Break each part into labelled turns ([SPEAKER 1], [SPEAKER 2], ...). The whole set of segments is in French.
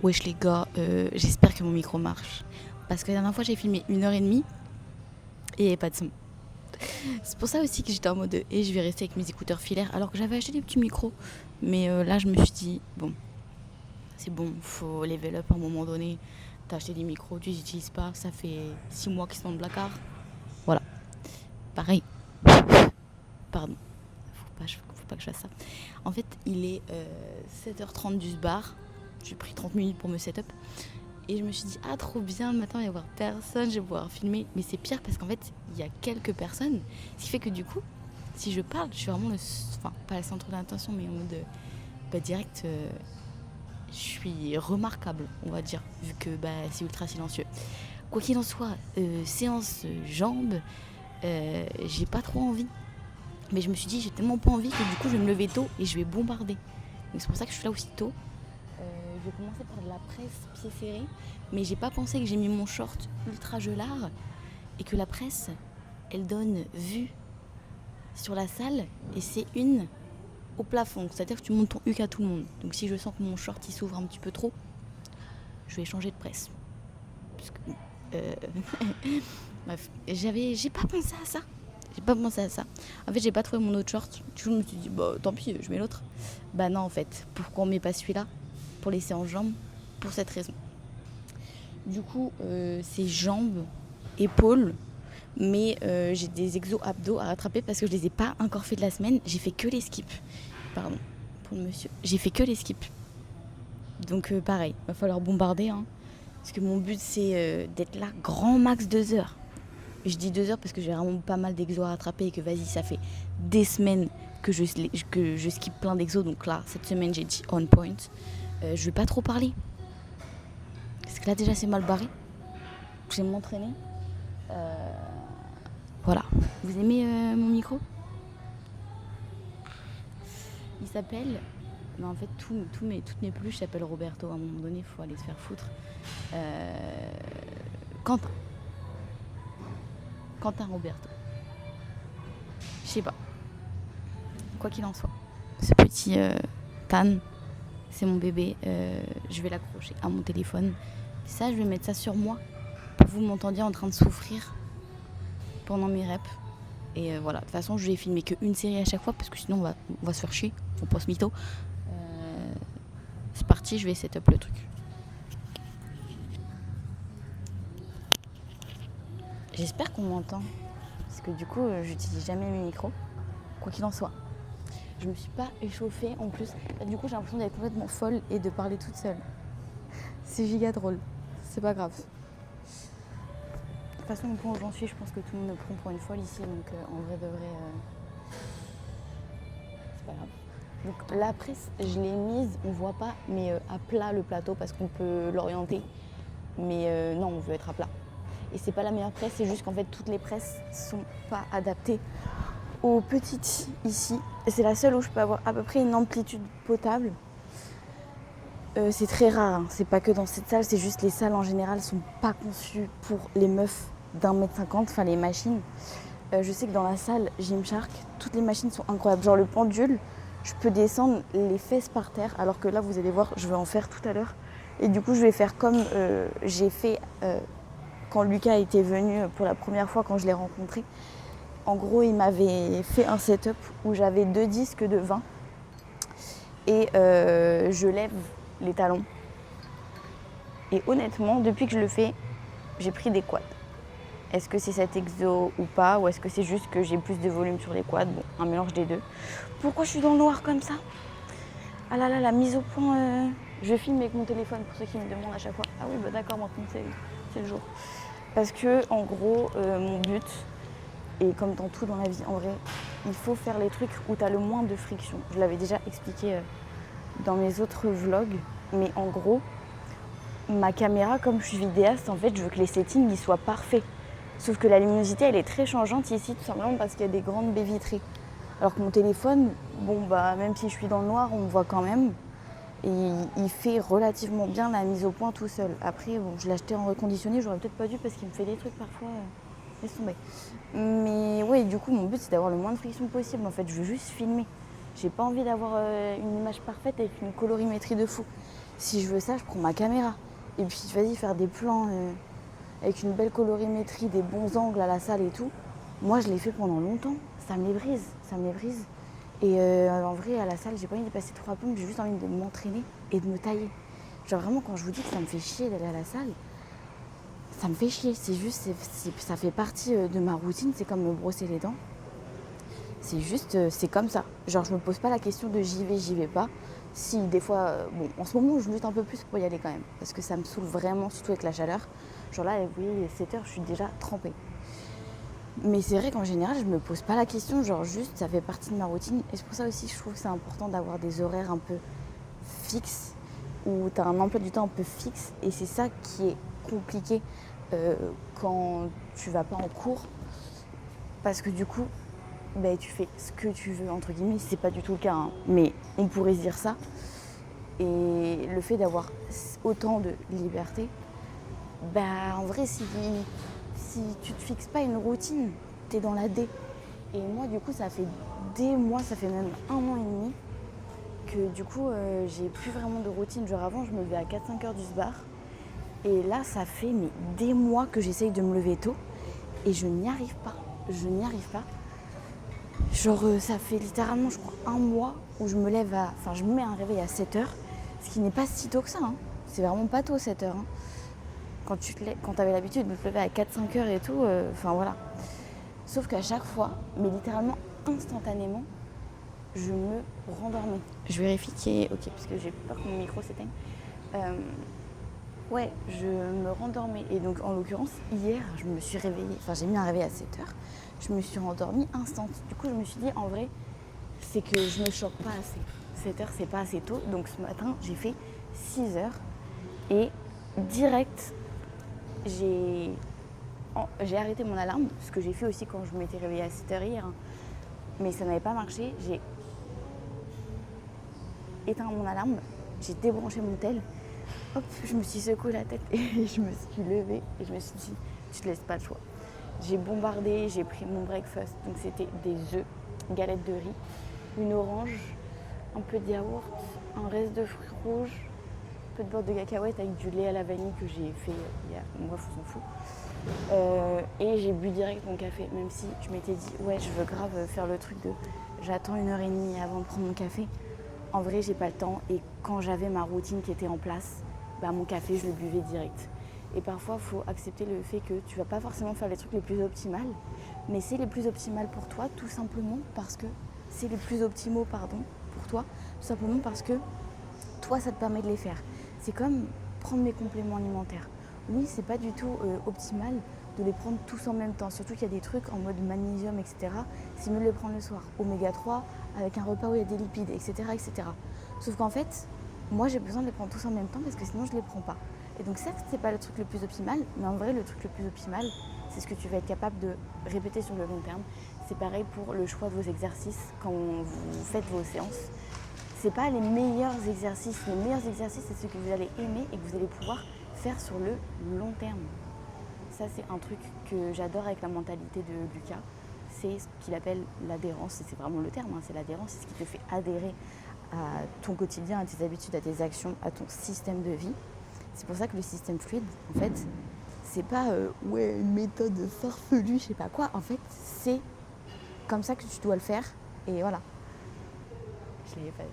[SPEAKER 1] Wesh les gars, j'espère que mon micro marche. Parce que la dernière fois j'ai filmé 1h30 et il n'y avait pas de son. C'est pour ça aussi que j'étais en mode et je vais rester avec mes écouteurs filaires alors que j'avais acheté des petits micros. Mais là je me suis dit, bon, c'est bon, faut level up à un moment donné. T'as acheté des micros, tu les utilises pas, ça fait 6 mois qu'ils sont dans le placard. Voilà, pareil. Pardon, faut pas que je fasse ça. En fait, il est 7h30 du bar. J'ai pris 30 minutes pour me setup. Et je me suis dit, ah trop bien, le matin il va y avoir personne, je vais pouvoir filmer. Mais c'est pire parce qu'en fait, il y a quelques personnes. Ce qui fait que du coup, si je parle, je suis vraiment enfin, pas le centre d'attention, mais en mode direct, je suis remarquable, on va dire, vu que c'est ultra silencieux. Quoi qu'il en soit, séance jambes, j'ai pas trop envie. Mais je me suis dit, j'ai tellement pas envie que du coup, je vais me lever tôt et je vais bombarder. Donc c'est pour ça que je suis là aussi tôt. Je vais commencer par de la presse pied serré, mais j'ai pas pensé que j'ai mis mon short ultra gelard et que la presse, elle donne vue sur la salle et c'est une au plafond. C'est-à-dire que tu montes ton huc à tout le monde. Donc si je sens que mon short il s'ouvre un petit peu trop, je vais changer de presse. Parce que, bref, j'ai pas pensé à ça. En fait, j'ai pas trouvé mon autre short. Du coup, je me suis dit, tant pis, je mets l'autre. Bah non, en fait, pourquoi on met pas celui-là pour les séances jambes? Pour cette raison. Du coup, c'est jambes, épaules, mais j'ai des exos abdos à rattraper parce que je les ai pas encore fait de la semaine. J'ai fait que les skips. Pardon, pour le monsieur. J'ai fait que les skips. Donc pareil, va falloir bombarder. Hein, parce que mon but, c'est d'être là grand max 2 heures. Je dis 2 heures parce que j'ai vraiment pas mal d'exos à rattraper et que vas-y, ça fait des semaines que je skip plein d'exos. Donc là, cette semaine, j'ai dit on point. Je vais pas trop parler. Parce que là, déjà, c'est mal barré. Je vais m'entraîner. Voilà. Vous aimez mon micro? Il s'appelle... Mais en fait, toutes mes peluches s'appellent Roberto. À un moment donné, il faut aller se faire foutre. Quentin. Quentin Roberto. Je sais pas. Quoi qu'il en soit. Ce petit Tan, c'est mon bébé. Je vais l'accrocher à mon téléphone. Ça, je vais mettre ça sur moi. Pour que vous m'entendiez en train de souffrir pendant mes reps. Et voilà, de toute façon, je vais filmer qu'une série à chaque fois parce que sinon, on va se faire chier. Faut pas se mytho. C'est parti, je vais setup le truc. J'espère qu'on m'entend. Parce que du coup, j'utilise jamais mes micros. Quoi qu'il en soit. Je me suis pas échauffée en plus. Du coup, j'ai l'impression d'être complètement folle et de parler toute seule. C'est giga drôle. C'est pas grave. De toute façon, au point où j'en suis, je pense que tout le monde me prend pour une folle ici. Donc en vrai de vrai, c'est pas grave. Donc la presse, je l'ai mise, on voit pas, mais à plat le plateau parce qu'on peut l'orienter. Mais non, on veut être à plat. Et c'est pas la meilleure presse, c'est juste qu'en fait toutes les presses sont pas adaptées aux petites ici. Et c'est la seule où je peux avoir à peu près une amplitude potable. C'est très rare, hein. C'est pas que dans cette salle, c'est juste les salles en général sont pas conçues pour les meufs d'1m50, enfin les machines. Je sais que dans la salle Gymshark, toutes les machines sont incroyables. Genre le pendule, je peux descendre les fesses par terre, alors que là vous allez voir, je vais en faire tout à l'heure. Et du coup je vais faire comme j'ai fait quand Lucas était venu pour la première fois quand je l'ai rencontré. En gros il m'avait fait un setup où j'avais 2 disques de 20 et je lève les talons. Et honnêtement, depuis que je le fais, j'ai pris des quads. Est-ce que c'est cet exo ou pas? Ou est-ce que c'est juste que j'ai plus de volume sur les quads? Bon, un mélange des deux. Pourquoi je suis dans le noir comme ça? Ah là là, la mise au point. Je filme avec mon téléphone pour ceux qui me demandent à chaque fois. Ah oui, bah d'accord, maintenant c'est le jour. Parce que, en gros, mon but, et comme dans tout dans la vie, en vrai, il faut faire les trucs où tu as le moins de friction. Je l'avais déjà expliqué dans mes autres vlogs, mais en gros, ma caméra, comme je suis vidéaste, en fait, je veux que les settings ils soient parfaits. Sauf que la luminosité, elle est très changeante ici, tout simplement parce qu'il y a des grandes baies vitrées. Alors que mon téléphone, même si je suis dans le noir, on me voit quand même. Et il fait relativement bien la mise au point tout seul. Après, je l'ai acheté en reconditionné, j'aurais peut-être pas dû parce qu'il me fait des trucs parfois. Laisse tomber. Mais ouais, du coup, mon but, c'est d'avoir le moins de friction possible. En fait, je veux juste filmer. J'ai pas envie d'avoir une image parfaite avec une colorimétrie de fou. Si je veux ça, je prends ma caméra. Et puis vas-y, faire des plans avec une belle colorimétrie, des bons angles à la salle et tout. Moi, je l'ai fait pendant longtemps. Ça me les brise, ça me les brise. Et en vrai, à la salle, j'ai pas envie de passer 3 plombes, j'ai juste envie de m'entraîner et de me tailler. Genre vraiment, quand je vous dis que ça me fait chier d'aller à la salle, ça me fait chier. C'est juste, ça fait partie de ma routine. C'est comme me brosser les dents. C'est juste, c'est comme ça. Genre, je me pose pas la question de j'y vais pas. Si, des fois, bon, en ce moment, je lutte un peu plus pour y aller quand même. Parce que ça me saoule vraiment, surtout avec la chaleur. Genre là, vous voyez, 7 heures, je suis déjà trempée. Mais c'est vrai qu'en général, je me pose pas la question. Genre, juste, ça fait partie de ma routine. Et c'est pour ça aussi, je trouve que c'est important d'avoir des horaires un peu fixes. Où tu as un emploi du temps un peu fixe. Et c'est ça qui est compliqué quand tu vas pas en cours. Parce que du coup, tu fais ce que tu veux, entre guillemets, c'est pas du tout le cas, hein. Mais on pourrait se dire ça. Et le fait d'avoir autant de liberté, en vrai, si tu te fixes pas une routine, t'es dans la D. Et moi, du coup, ça fait des mois, ça fait même 1 an et demi, que du coup, j'ai plus vraiment de routine. Genre avant, je me levais à 4-5 heures du sbar. Et là, ça fait des mois que j'essaye de me lever tôt. Et je n'y arrive pas. Je n'y arrive pas. Genre, ça fait littéralement, je crois, 1 mois où je me lève je me mets un réveil à 7 heures, ce qui n'est pas si tôt que ça, hein. C'est vraiment pas tôt, 7 heures, hein. Quand t'avais l'habitude de te lever à 4-5 heures et tout, voilà. Sauf qu'à chaque fois, mais littéralement instantanément, je me rendormais. Je vérifie qu'il y ait... Ok, parce que j'ai peur que mon micro s'éteigne. Ouais, je me rendormais. Et donc, en l'occurrence, hier, je me suis réveillée. J'ai mis un réveil à 7 heures. Je me suis rendormie instant. Du coup, je me suis dit, en vrai, c'est que je me choque pas assez. 7 heures, c'est pas assez tôt. Donc, ce matin, j'ai fait 6 heures. Et direct, j'ai arrêté mon alarme. Ce que j'ai fait aussi quand je m'étais réveillée à 7 heures hier. Mais ça n'avait pas marché. J'ai éteint mon alarme. J'ai débranché mon tel. Hop, je me suis secoué la tête et je me suis levée et je me suis dit, tu te laisses pas le choix. J'ai bombardé, j'ai pris mon breakfast, donc c'était des œufs, galettes de riz, une orange, un peu de yaourt, un reste de fruits rouges, un peu de beurre de cacahuète avec du lait à la vanille que j'ai fait hier, bref on s'en fout. Et j'ai bu direct mon café, même si je m'étais dit, ouais je veux grave faire le truc de j'attends 1h30 avant de prendre mon café. En vrai j'ai pas le temps et quand j'avais ma routine qui était en place, mon café, je le buvais direct. Et parfois, il faut accepter le fait que tu vas pas forcément faire les trucs les plus optimales, mais c'est les plus optimales pour toi, tout simplement parce que c'est les plus optimaux, pour toi, tout simplement parce que toi, ça te permet de les faire. C'est comme prendre mes compléments alimentaires. Oui, c'est pas du tout optimal de les prendre tous en même temps, surtout qu'il y a des trucs en mode magnésium, etc. C'est mieux de les prendre le soir. Oméga 3, avec un repas où il y a des lipides, etc. etc. Sauf qu'en fait, moi, j'ai besoin de les prendre tous en même temps parce que sinon, je ne les prends pas. Et donc, certes, c'est pas le truc le plus optimal, mais en vrai, le truc le plus optimal, c'est ce que tu vas être capable de répéter sur le long terme. C'est pareil pour le choix de vos exercices quand vous faites vos séances. C'est pas les meilleurs exercices. Les meilleurs exercices, c'est ceux que vous allez aimer et que vous allez pouvoir faire sur le long terme. Ça, c'est un truc que j'adore avec la mentalité de Lucas. C'est ce qu'il appelle l'adhérence. Et c'est vraiment le terme, hein, c'est l'adhérence. C'est ce qui te fait adhérer à ton quotidien, à tes habitudes, à tes actions, à ton système de vie. C'est pour ça que le système fluide, en fait, c'est pas une méthode farfelue, je sais pas quoi. En fait, c'est comme ça que tu dois le faire. Et voilà. Je l'avais pas dit.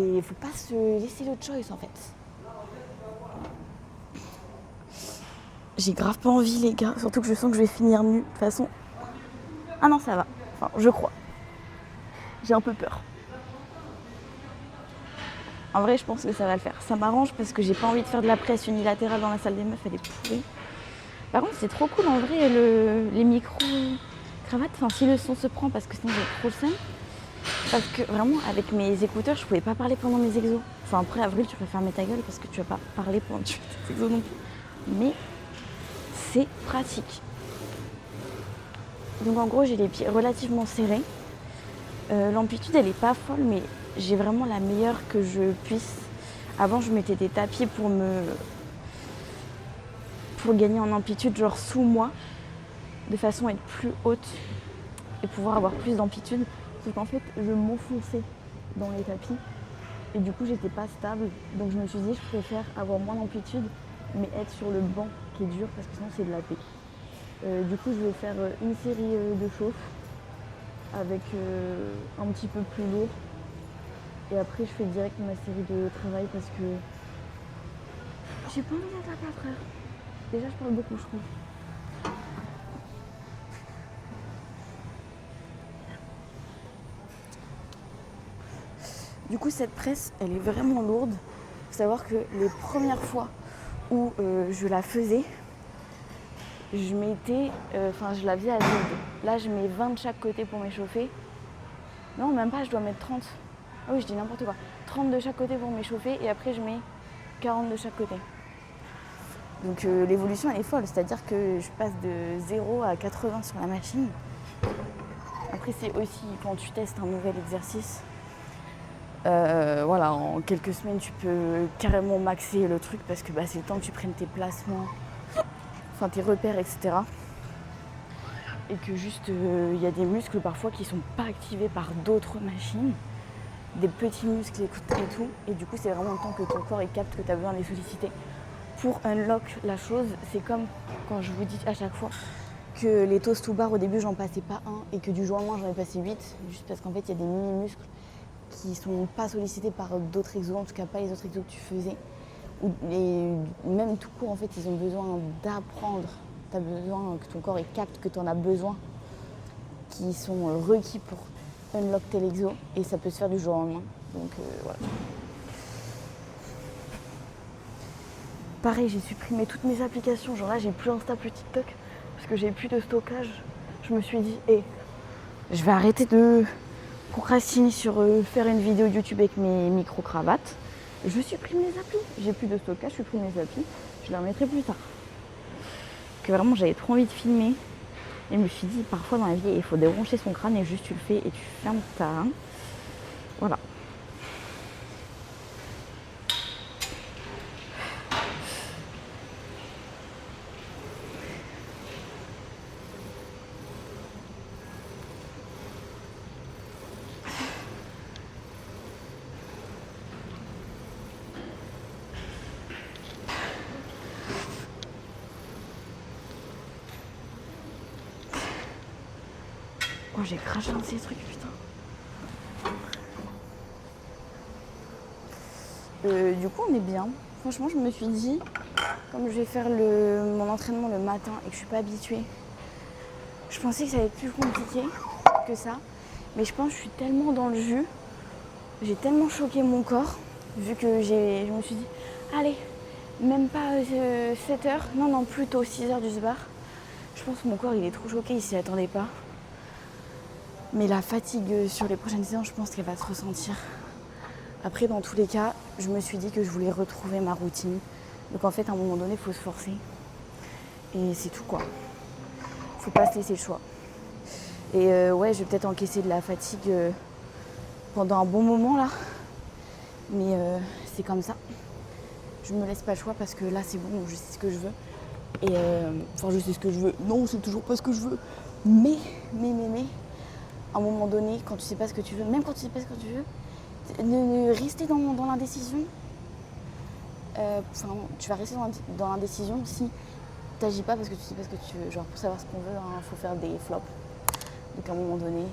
[SPEAKER 1] Et il faut pas se laisser le choice, en fait. J'ai grave pas envie, les gars. Surtout que je sens que je vais finir nue. De toute façon. Ah non, ça va. Enfin, je crois. J'ai un peu peur. En vrai, je pense que ça va le faire. Ça m'arrange parce que j'ai pas envie de faire de la presse unilatérale dans la salle des meufs, elle est pourrie. Par contre, c'est trop cool en vrai, les micro-cravates. Enfin, si le son se prend, parce que sinon j'ai trop le seum. Parce que vraiment, avec mes écouteurs, je pouvais pas parler pendant mes exos. Enfin, après, Avril, tu peux fermer ta gueule parce que tu vas pas parler pendant que tu fais tes exos non plus. Mais c'est pratique. Donc en gros, j'ai les pieds relativement serrés. L'amplitude, elle est pas folle, mais j'ai vraiment la meilleure que je puisse. Avant, je mettais des tapis pour gagner en amplitude, genre sous moi, de façon à être plus haute et pouvoir avoir plus d'amplitude. Sauf qu'en fait, je m'enfonçais dans les tapis Et du coup, j'étais pas stable. Donc je me suis dit, je préfère avoir moins d'amplitude, mais être sur le banc qui est dur parce que sinon c'est de la paix. Du coup, je vais faire une série de chauffe avec un petit peu plus lourd. Et après, je fais direct ma série de travail parce que j'ai pas envie d'être à 4 heures. Déjà, je parle beaucoup, je trouve. Du coup, cette presse, elle est vraiment lourde. Il faut savoir que les premières fois où je la faisais, je mettais, je la faisais à vide. Là, je mets 20 de chaque côté pour m'échauffer. Non, même pas, je dois mettre 30. Ah oui, je dis n'importe quoi. 30 de chaque côté pour m'échauffer et après, je mets 40 de chaque côté. Donc l'évolution, elle est folle. C'est-à-dire que je passe de 0 à 80 sur la machine. Après, c'est aussi quand tu testes un nouvel exercice. Voilà, en quelques semaines, tu peux carrément maxer le truc parce que c'est le temps que tu prennes tes placements, enfin tes repères, etc. Et que juste, y a des muscles parfois qui sont pas activés par d'autres machines, des petits muscles et tout. Et du coup, c'est vraiment le temps que ton corps il capte que tu as besoin de les solliciter. Pour unlock la chose, c'est comme quand je vous dis à chaque fois que les toast to bar, au début, j'en passais pas un et que du jour au lendemain, j'en ai passé 8, juste parce qu'en fait, il y a des mini-muscles qui sont pas sollicités par d'autres exos, en tout cas pas les autres exos que tu faisais. Et même tout court, en fait, ils ont besoin d'apprendre. Tu as besoin que ton corps il capte que tu en as besoin, qui sont requis pour unlock tel exo, et ça peut se faire du jour au lendemain. Donc voilà. Pareil, j'ai supprimé toutes mes applications. Genre là, j'ai plus Insta, plus TikTok, parce que j'ai plus de stockage. Je me suis dit, je vais arrêter de procrastiner sur faire une vidéo YouTube avec mes micro-cravates. Je supprime les applis. J'ai plus de stockage, je supprime les applis. Je les remettrai plus tard. Que vraiment, j'avais trop envie de filmer. Et je me suis dit, parfois dans la vie, il faut débrancher son crâne et juste tu le fais et tu fermes ta... Voilà. Oh, j'ai craché un de ces trucs, putain. Du coup, on est bien. Franchement, je me suis dit, comme je vais faire mon entraînement le matin et que je suis pas habituée, je pensais que ça allait être plus compliqué que ça. Mais je pense que je suis tellement dans le jus, j'ai tellement choqué mon corps, vu que je me suis dit, allez, même pas 7 heures, non, plutôt 6 heures du sbar. Je pense que mon corps, il est trop choqué, il s'y attendait pas. Mais la fatigue sur les prochaines séances, je pense qu'elle va se ressentir. Après, dans tous les cas, je me suis dit que je voulais retrouver ma routine. Donc en fait, à un moment donné, il faut se forcer. Et c'est tout, quoi. Faut pas se laisser le choix. Et je vais peut-être encaisser de la fatigue pendant un bon moment, là. Mais c'est comme ça. Je me laisse pas le choix parce que là, c'est bon, je sais ce que je veux. Et je sais ce que je veux. Non, c'est toujours pas ce que je veux. Mais, à un moment donné, quand tu sais pas ce que tu veux, même quand tu sais pas ce que tu veux, ne rester dans l'indécision. Tu vas rester dans l'indécision si tu n'agis pas parce que tu sais pas ce que tu veux. Genre, pour savoir ce qu'on veut, faut faire des flops. Donc à un moment donné,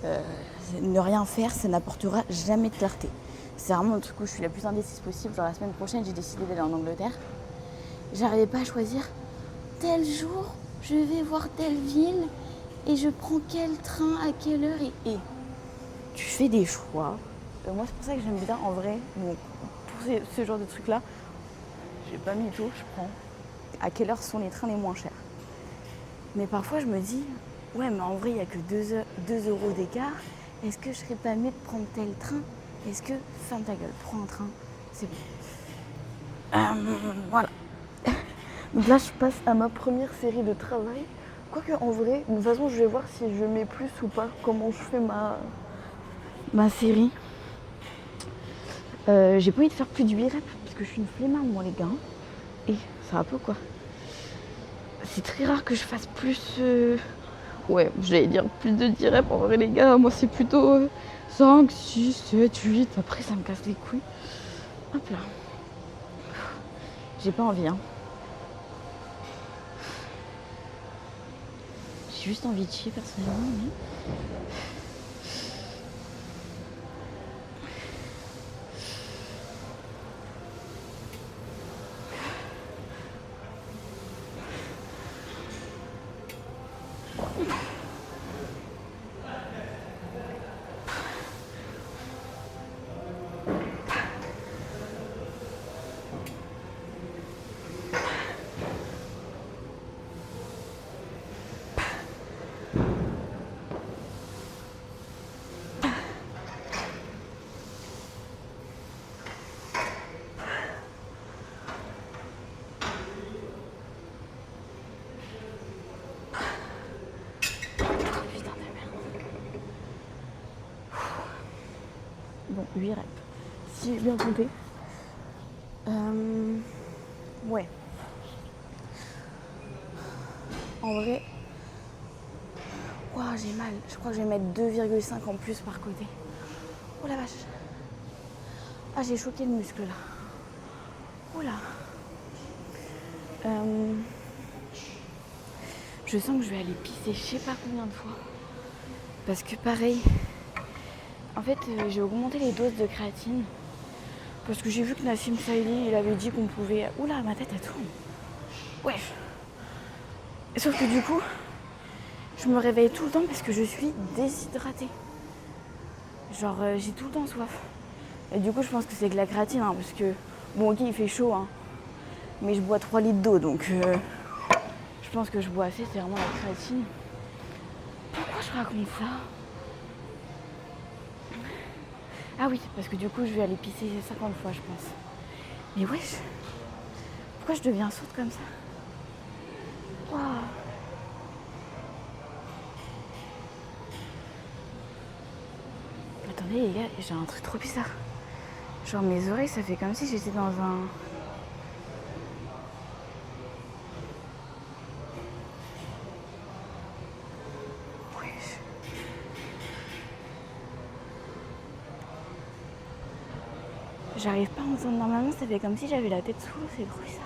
[SPEAKER 1] voilà. Ne rien faire, ça n'apportera jamais de clarté. C'est vraiment le truc où je suis la plus indécise possible. Genre la semaine prochaine, j'ai décidé d'aller en Angleterre. J'arrivais pas à choisir tel jour, je vais voir telle ville et je prends quel train à quelle heure et tu fais des choix. Moi, c'est pour ça que j'aime bien en vrai. Bon, pour ce genre de trucs là, j'ai pas mis tout, je prends à quelle heure sont les trains les moins chers. Mais parfois je me dis, ouais, mais en vrai il n'y a que 2 euros d'écart. Est-ce que je serais pas mieux de prendre tel train? Est-ce que, ferme ta gueule, prends un train, c'est bon. Voilà. Donc là je passe à ma première série de travail. Quoique en vrai, de toute façon je vais voir si je mets plus ou pas, comment je fais ma série. J'ai pas envie de faire plus de 8 reps parce que je suis une flemmarde moi les gars. Et ça va pas quoi. C'est très rare que je fasse plus... Ouais, j'allais dire plus de 10 reps. En vrai les gars, moi c'est plutôt 5, 6, 7, 8. Après, ça me casse les couilles. Hop là. J'ai pas envie, hein. J'ai juste envie de chier personnellement, mais... Bon, 8 reps. Si j'ai bien compté. Ouais. En vrai... Ouah, j'ai mal. Je crois que je vais mettre 2,5 en plus par côté. Oh la vache. Ah, j'ai choqué le muscle là. Oh là. Je sens que je vais aller pisser je sais pas combien de fois. Parce que pareil... En fait, j'ai augmenté les doses de créatine. Parce que j'ai vu que Nassim Saïli, il avait dit qu'on pouvait... Oula, ma tête elle tourne. Ouais. Sauf que du coup, je me réveille tout le temps parce que je suis déshydratée. Genre, j'ai tout le temps soif. Et du coup, je pense que c'est que la créatine, hein, parce que... Bon, ok, il fait chaud, hein. Mais je bois 3 litres d'eau, donc... je pense que je bois assez, c'est vraiment la créatine. Pourquoi je raconte ça ? Ah oui, parce que du coup, je vais aller pisser 50 fois, je pense. Mais wesh, pourquoi je deviens sourde comme ça ? Wow. Attendez les gars, j'ai un truc trop bizarre. Genre mes oreilles, ça fait comme si j'étais dans un... Wesh. J'arrive pas à entendre normalement, ça fait comme si j'avais la tête sous l'eau, c'est trop bizarre.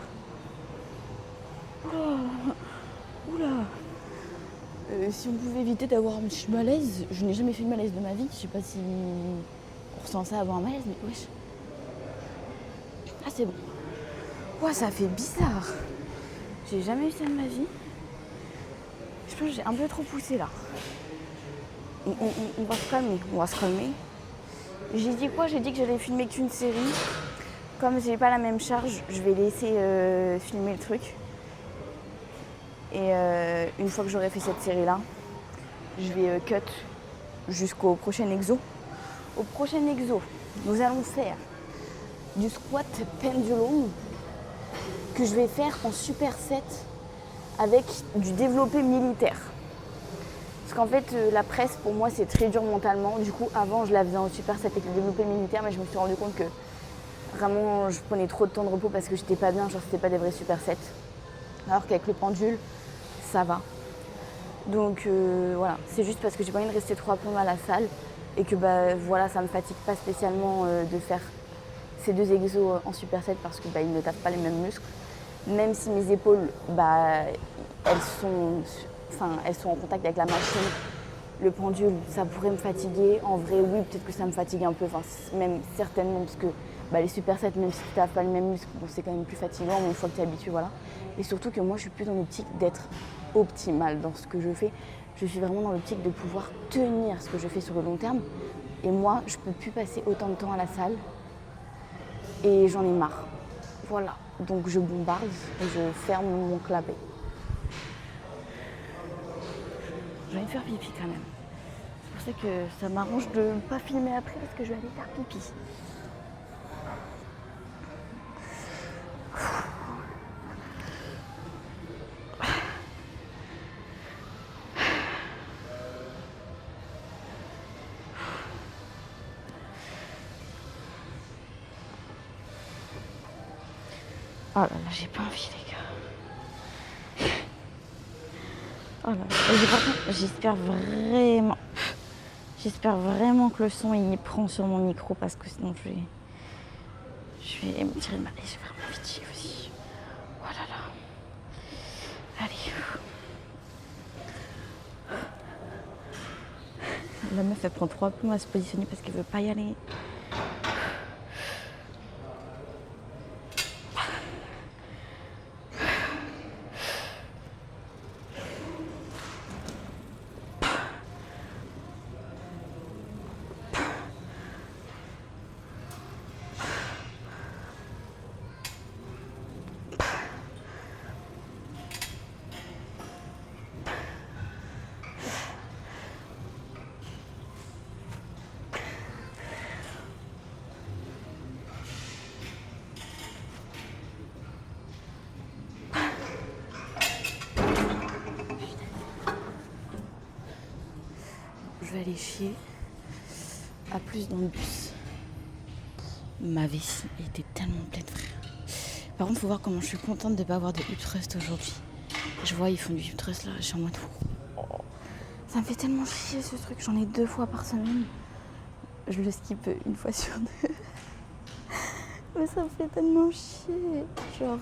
[SPEAKER 1] Oula. Si on pouvait éviter d'avoir un petit malaise, je n'ai jamais fait de malaise de ma vie, je sais pas si on ressent ça avant un malaise, mais wesh. Ah c'est bon. Ouah, ça fait bizarre. J'ai jamais eu ça de ma vie. Je pense que j'ai un peu trop poussé là. On va se calmer, J'ai dit quoi ? J'ai dit que j'allais filmer qu'une série. Comme j'ai pas la même charge, je vais laisser filmer le truc. Et une fois que j'aurai fait cette série-là, je vais cut jusqu'au prochain exo. Au prochain exo, nous allons faire du squat pendulum que je vais faire en superset avec du développé militaire. Parce qu'en fait, la presse, pour moi, c'est très dur mentalement. Du coup, avant, je la faisais en superset avec le développé militaire, mais je me suis rendu compte que vraiment, je prenais trop de temps de repos parce que j'étais pas bien, genre c'était pas des vrais supersets. Alors qu'avec le pendule, ça va. Donc voilà, c'est juste parce que j'ai pas envie de rester trop à fond à la salle et que voilà, ça me fatigue pas spécialement de faire ces 2 exos en superset parce que ils ne tapent pas les mêmes muscles. Même si mes épaules, elles sont en contact avec la machine. Le pendule, ça pourrait me fatiguer. En vrai, oui, peut-être que ça me fatigue un peu, même certainement, parce que les supersets, même si tu n'as pas le même muscle, c'est quand même plus fatigant, mais une fois que tu es habitué, voilà. Et surtout que moi, je suis plus dans l'optique d'être optimale dans ce que je fais. Je suis vraiment dans l'optique de pouvoir tenir ce que je fais sur le long terme. Et moi, je peux plus passer autant de temps à la salle. Et j'en ai marre. Voilà. Donc je bombarde et je ferme mon clapet. Je vais me faire pipi quand même. C'est pour ça que ça m'arrange de ne pas filmer après parce que je vais aller faire pipi. Oh là là, j'ai pas envie les gars. Oh là là, j'espère vraiment J'espère vraiment que le son il prend sur mon micro parce que sinon je vais me tirer de ma... J'ai vraiment envie de chier aussi. Oh là là. Allez. La meuf elle prend 3 plombs à se positionner parce qu'elle veut pas y aller. Je vais aller chier. À plus dans le bus. Ma vessie était tellement pleine, frère. Par contre, faut voir comment je suis contente de ne pas avoir de hip thrust aujourd'hui. Je vois, ils font du hip thrust là, je suis en mode fou. Ça me fait tellement chier ce truc, j'en ai 2 fois par semaine. Je le skip 1 fois sur 2. Mais ça me fait tellement chier. Genre.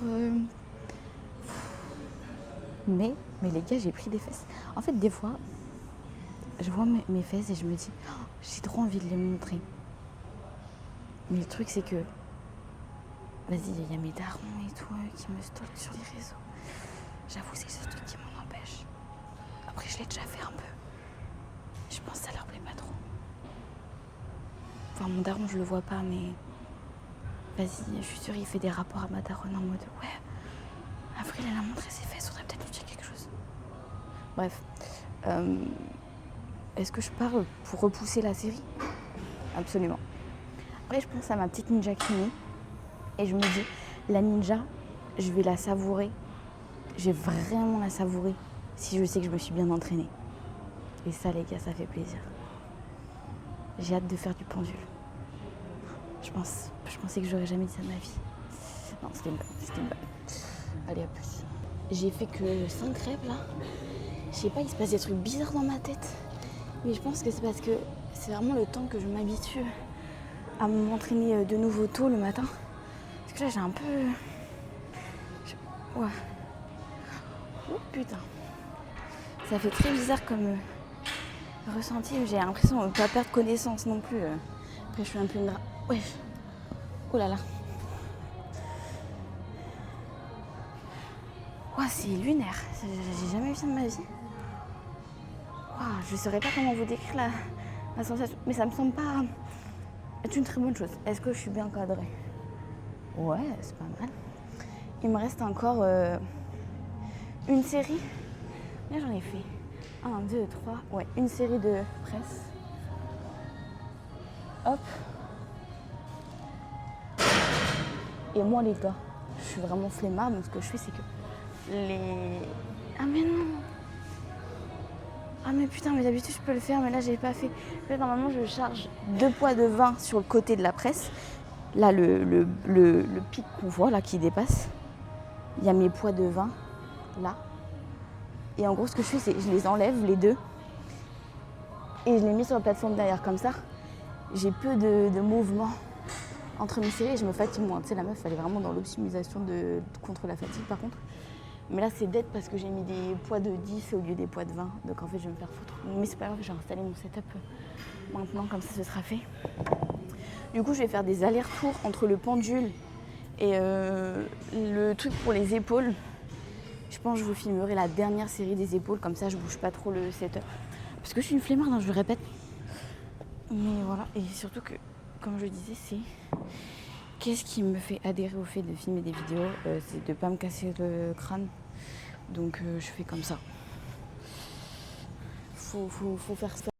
[SPEAKER 1] Mais les gars, j'ai pris des fesses. En fait, des fois, je vois mes fesses et je me dis, oh, j'ai trop envie de les montrer. Mais le truc, c'est que, vas-y, il y a mes darons et tout qui me stalkent sur les réseaux. J'avoue, c'est ce truc qui m'en empêche. Après, je l'ai déjà fait un peu. Je pense que ça leur plaît pas trop. Enfin, mon daron, je le vois pas, mais vas-y, je suis sûre, il fait des rapports à ma daronne en mode, ouais, Avril, elle a montré ses fesses, faudrait peut-être lui dire quelque chose. Bref. Est-ce que je parle pour repousser la série? Absolument. Après, je pense à ma petite ninja Kimi et je me dis, la ninja, je vais la savourer. Je vais vraiment la savourer si je sais que je me suis bien entraînée. Et ça, les gars, ça fait plaisir. J'ai hâte de faire du pendule. Je pensais que j'aurais jamais dit ça de ma vie. Non, c'était une blague. Allez, à plus. J'ai fait que 5 rêves là. Je sais pas, il se passe des trucs bizarres dans ma tête. Mais je pense que c'est parce que c'est vraiment le temps que je m'habitue à m'entraîner de nouveau tôt le matin. Parce que là, j'ai un peu... Ouais. Oh putain. Ça fait très bizarre comme ressenti. J'ai l'impression de ne pas perdre connaissance non plus. Après, je suis un peu une... Ouais. Oh là là. Ouais, c'est lunaire. J'ai jamais vu ça de ma vie. Wow, je ne saurais pas comment vous décrire la sensation. Mais ça me semble pas être une très bonne chose. Est-ce que je suis bien cadrée? Ouais, c'est pas mal. Il me reste encore une série. Là, j'en ai fait 1, 2, 3. Ouais, une série de presse. Hop. Et moi, les gars, je suis vraiment flemmarde. Donc, ce que je fais, c'est que les... Ah, mais non. Ah, mais putain, mais d'habitude, je peux le faire, mais là, j'ai pas fait. Là, normalement, je charge 2 poids de vin sur le côté de la presse. Là, le pic qu'on voit, là, qui dépasse. Il y a mes poids de vin, là. Et en gros, ce que je fais, c'est que je les enlève, les deux. Et je les mets sur la plateforme derrière, comme ça. J'ai peu de mouvement entre mes séries et je me fatigue moins. Tu sais, la meuf, elle est vraiment dans l'optimisation contre la fatigue, par contre. Mais là, c'est dead parce que j'ai mis des poids de 10 au lieu des poids de 20. Donc, en fait, je vais me faire foutre. Mais c'est pas grave, j'ai installé mon setup maintenant, comme ça, ce sera fait. Du coup, je vais faire des allers-retours entre le pendule et le truc pour les épaules. Je pense que je vous filmerai la dernière série des épaules, comme ça je bouge pas trop le setup. Parce que je suis une flemmarde, hein, je le répète. Mais voilà, et surtout que, comme je disais, c'est... Qu'est-ce qui me fait adhérer au fait de filmer des vidéos, c'est de pas me casser le crâne. Donc je fais comme ça. Faut faire ça.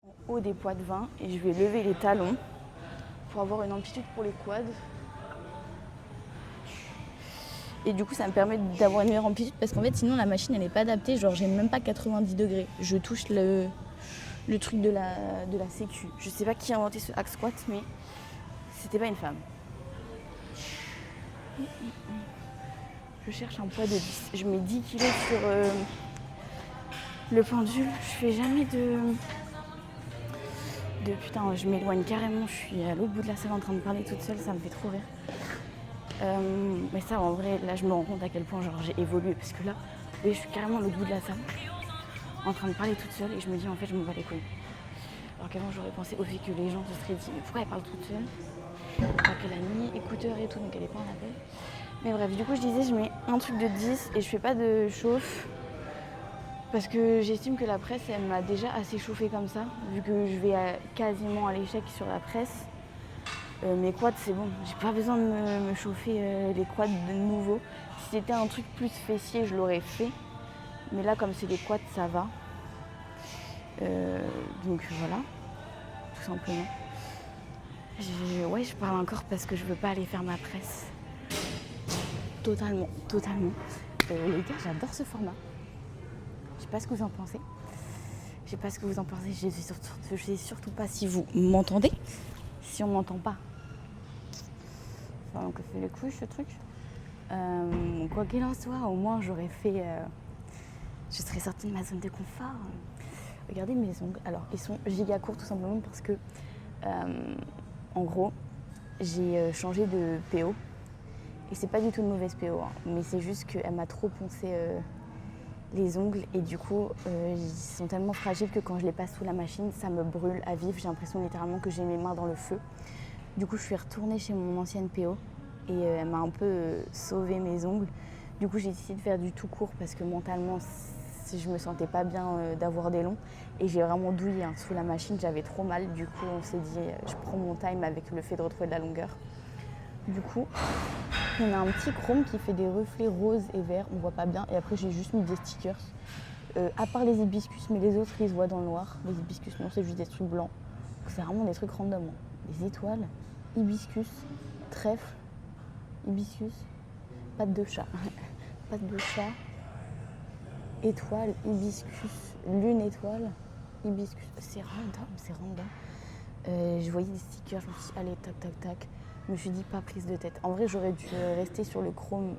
[SPEAKER 1] En haut des poids de 20 et je vais lever les talons pour avoir une amplitude pour les quads. Et du coup, ça me permet d'avoir une meilleure amplitude parce qu'en fait, sinon, la machine, elle n'est pas adaptée. Genre, j'ai même pas 90 degrés. Je touche le truc de la sécu. Je sais pas qui a inventé ce hack squat, mais c'était pas une femme. je cherche un poids de 10. Je mets 10 kilos sur le pendule. Je fais jamais de... Putain, je m'éloigne carrément. Je suis à l'autre bout de la salle en train de parler toute seule. Ça me fait trop rire. Mais ça, en vrai, là, je me rends compte à quel point genre, j'ai évolué. Parce que là, je suis carrément à l'autre bout de la salle en train de parler toute seule. Et je me dis, en fait, je m'en bats les couilles. Alors qu'avant, j'aurais pensé au fait que les gens se seraient dit, mais pourquoi elle parle toute seule? Alors qu'elle a mis écouteurs et tout, donc elle est pas en appel. Mais bref, du coup, je disais, je mets un truc de 10 et je fais pas de chauffe. Parce que j'estime que la presse, elle m'a déjà assez chauffée comme ça, vu que je vais quasiment à l'échec sur la presse. Mes quads, c'est bon, j'ai pas besoin de me chauffer les quads de nouveau. Si c'était un truc plus fessier, je l'aurais fait. Mais là, comme c'est des quads, ça va. Donc voilà, tout simplement. Je parle encore parce que je veux pas aller faire ma presse. Totalement. Les gars, j'adore ce format. Je sais pas ce que vous en pensez. Je sais surtout pas si vous m'entendez. Si on m'entend pas, enfin, on fait les couilles ce truc. Quoi qu'il en soit, au moins j'aurais fait... je serais sortie de ma zone de confort. Regardez mes ongles. Alors, ils sont giga courts tout simplement parce que, en gros, j'ai changé de PO. Et c'est pas du tout une mauvaise PO, hein, mais c'est juste qu'elle m'a trop poncé les ongles. Et du coup, ils sont tellement fragiles que quand je les passe sous la machine, ça me brûle à vif. J'ai l'impression littéralement que j'ai mes mains dans le feu. Du coup, je suis retournée chez mon ancienne PO. Et elle m'a un peu sauvé mes ongles. Du coup, j'ai décidé de faire du tout court parce que mentalement, je me sentais pas bien d'avoir des longs. Et j'ai vraiment douillé sous la machine, j'avais trop mal. Du coup, on s'est dit, je prends mon time avec le fait de retrouver de la longueur. Du coup, on a un petit chrome qui fait des reflets roses et verts, on voit pas bien. Et après, j'ai juste mis des stickers. À part les hibiscus, mais les autres, ils se voient dans le noir. Les hibiscus, non, c'est juste des trucs blancs. C'est vraiment des trucs random. Des étoiles, hibiscus, trèfle, hibiscus, patte de chat. Patte de chat, étoile, hibiscus, lune, étoile, hibiscus. C'est random. Je voyais des stickers, je me suis dit, allez, tac, tac, tac. Je me suis dit, pas prise de tête. En vrai, j'aurais dû rester sur le chrome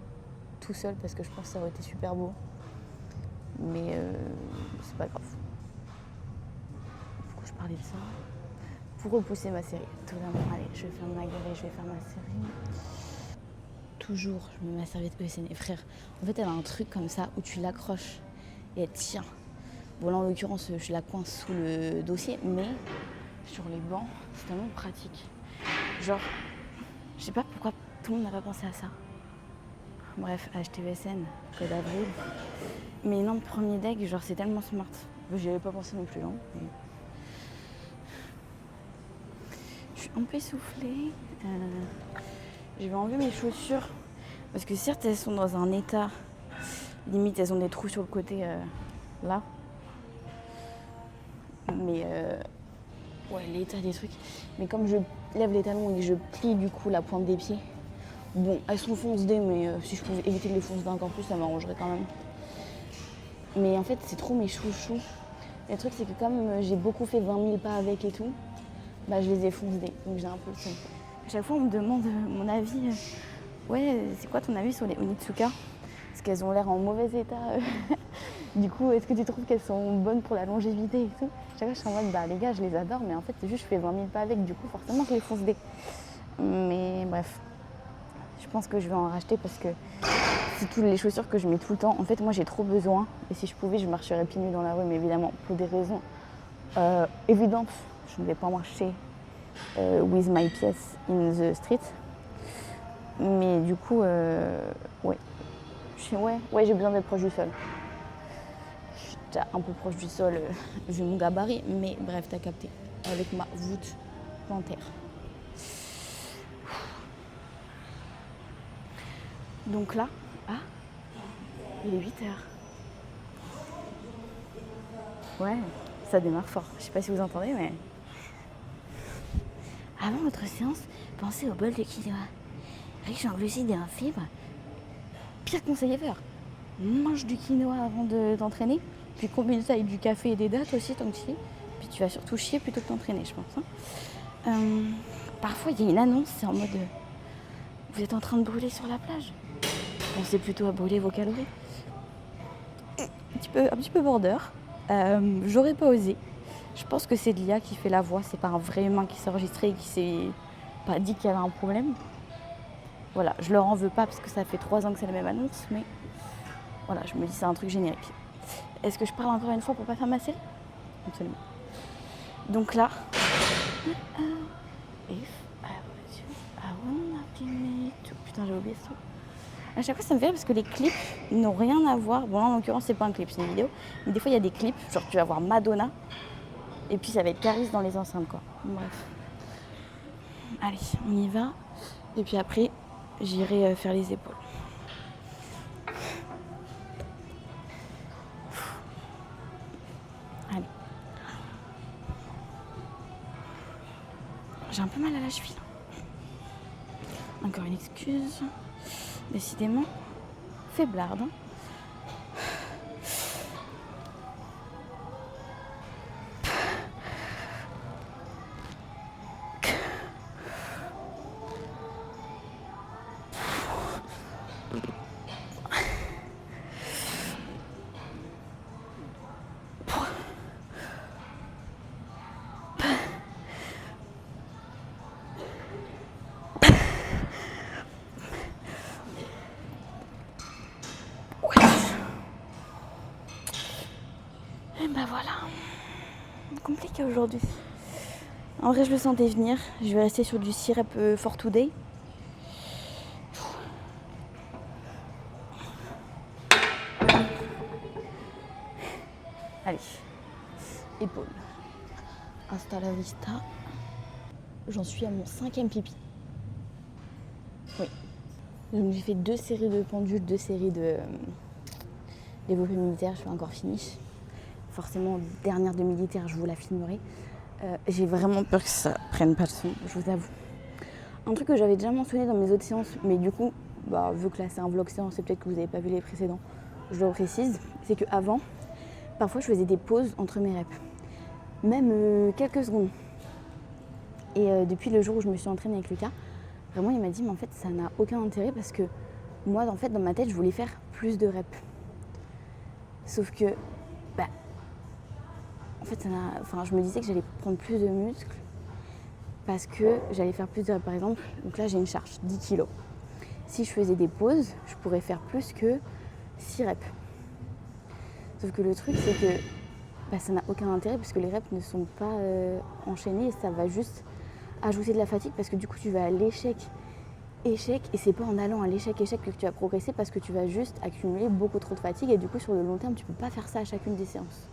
[SPEAKER 1] tout seul parce que je pense que ça aurait été super beau. Mais c'est pas grave. Pourquoi je parlais de ça? Pour repousser ma série. Totalement. Allez, je vais faire ma gueule et je vais faire ma série. Toujours, je mets ma serviette ESN. Et frère, en fait, elle a un truc comme ça où tu l'accroches et elle tient. Bon, là, en l'occurrence, je la coince sous le dossier, mais sur les bancs, c'est tellement pratique. Genre, je sais pas pourquoi tout le monde n'a pas pensé à ça. Bref, acheter ESN, code avril. Mais non, le premier deck, genre, c'est tellement smart. J'y avais pas pensé non plus, hein. Mais... je suis un peu essoufflée. Je vais enlever mes chaussures. Parce que certes, elles sont dans un état... limite, elles ont des trous sur le côté, là. Mais... ouais, l'état des trucs. Mais comme je lève les talons et que je plie du coup la pointe des pieds, bon, elles sont fonce-dés, mais si je pouvais éviter de les fonce-dés encore plus, ça m'arrangerait quand même. Mais en fait, c'est trop mes chouchous. Le truc, c'est que comme j'ai beaucoup fait 20 000 pas avec et tout, bah je les ai fonce-dés, donc j'ai un peu le son. À chaque fois, on me demande mon avis. Ouais, c'est quoi ton avis sur les Onitsuka? Parce qu'elles ont l'air en mauvais état. Du coup, est-ce que tu trouves qu'elles sont bonnes pour la longévité et tout? Chaque fois, je suis en mode, bah les gars, je les adore, mais en fait, c'est juste, je fais 20 000 pas avec, du coup, forcément, je les fonce des. Mais bref, je pense que je vais en racheter parce que c'est toutes les chaussures que je mets tout le temps. En fait, moi, j'ai trop besoin. Et si je pouvais, je marcherais pieds nus dans la rue, mais évidemment, pour des raisons évidentes, je ne vais pas marcher with my pièce in the street. Mais du coup, ouais. Ouais, j'ai besoin d'être proche du sol. Je suis déjà un peu proche du sol vu mon gabarit, mais bref, t'as capté. Avec ma voûte plantaire. Donc là, il est 8h. Ouais, ça démarre fort. Je sais pas si vous entendez, mais... Avant votre séance, pensez au bol de quinoa. Riche en glucides et en fibres. Pire conseil ever. Mange du quinoa avant d'entraîner, puis combine ça avec du café et des dattes aussi tant que tu y es. Puis tu vas surtout chier plutôt que t'entraîner, je pense. Parfois, il y a une annonce, c'est en mode vous êtes en train de brûler sur la plage. pensez plutôt à brûler vos calories. Un petit peu border. J'aurais pas osé. Je pense que c'est de l'IA qui fait la voix, c'est pas un vrai humain qui s'est enregistré et qui s'est pas dit qu'il y avait un problème. Voilà, je leur en veux pas parce que ça fait 3 ans que c'est la même annonce, mais voilà, je me dis c'est un truc générique. Est-ce que je parle encore une fois pour pas faire ma série? Absolument. Donc là, putain, j'ai oublié ça. À chaque fois, ça me fait rire parce que les clips n'ont rien à voir. Bon, là, en l'occurrence, c'est pas un clip, c'est une vidéo. Mais des fois, il y a des clips, genre tu vas voir Madonna, et puis ça va être Caris dans les enceintes, quoi. Bref. Allez, on y va. Et puis après, j'irai faire les épaules. Allez. J'ai un peu mal à la cheville. Encore une excuse. Décidément, faiblarde. Et ben voilà, compliqué aujourd'hui. En vrai, je le sentais venir. Je vais rester sur du syrup for today. Allez, épaules. Hasta la vista. J'en suis à mon 5e pipi. Oui. Donc j'ai fait 2 séries de pendules, 2 séries de développé militaire. Je suis encore finish. Forcément, dernière de militaire, je vous la filmerai. J'ai vraiment peur que ça prenne pas de son, je vous avoue. Un truc que j'avais déjà mentionné dans mes autres séances, mais du coup, vu que là c'est un vlog séance et peut-être que vous n'avez pas vu les précédents, je le précise, c'est qu'avant, parfois je faisais des pauses entre mes reps. Même quelques secondes. Et depuis le jour où je me suis entraînée avec Lucas, vraiment il m'a dit mais en fait ça n'a aucun intérêt parce que moi en fait dans ma tête je voulais faire plus de reps. Sauf que en fait je me disais que j'allais prendre plus de muscles parce que j'allais faire plus de reps par exemple. Donc là j'ai une charge 10 kg. Si je faisais des pauses, je pourrais faire plus que 6 reps. Sauf que le truc c'est que ça n'a aucun intérêt parce que les reps ne sont pas enchaînés et ça va juste ajouter de la fatigue parce que du coup tu vas à l'échec et c'est pas en allant à l'échec que tu vas progresser parce que tu vas juste accumuler beaucoup trop de fatigue et du coup sur le long terme tu peux pas faire ça à chacune des séances.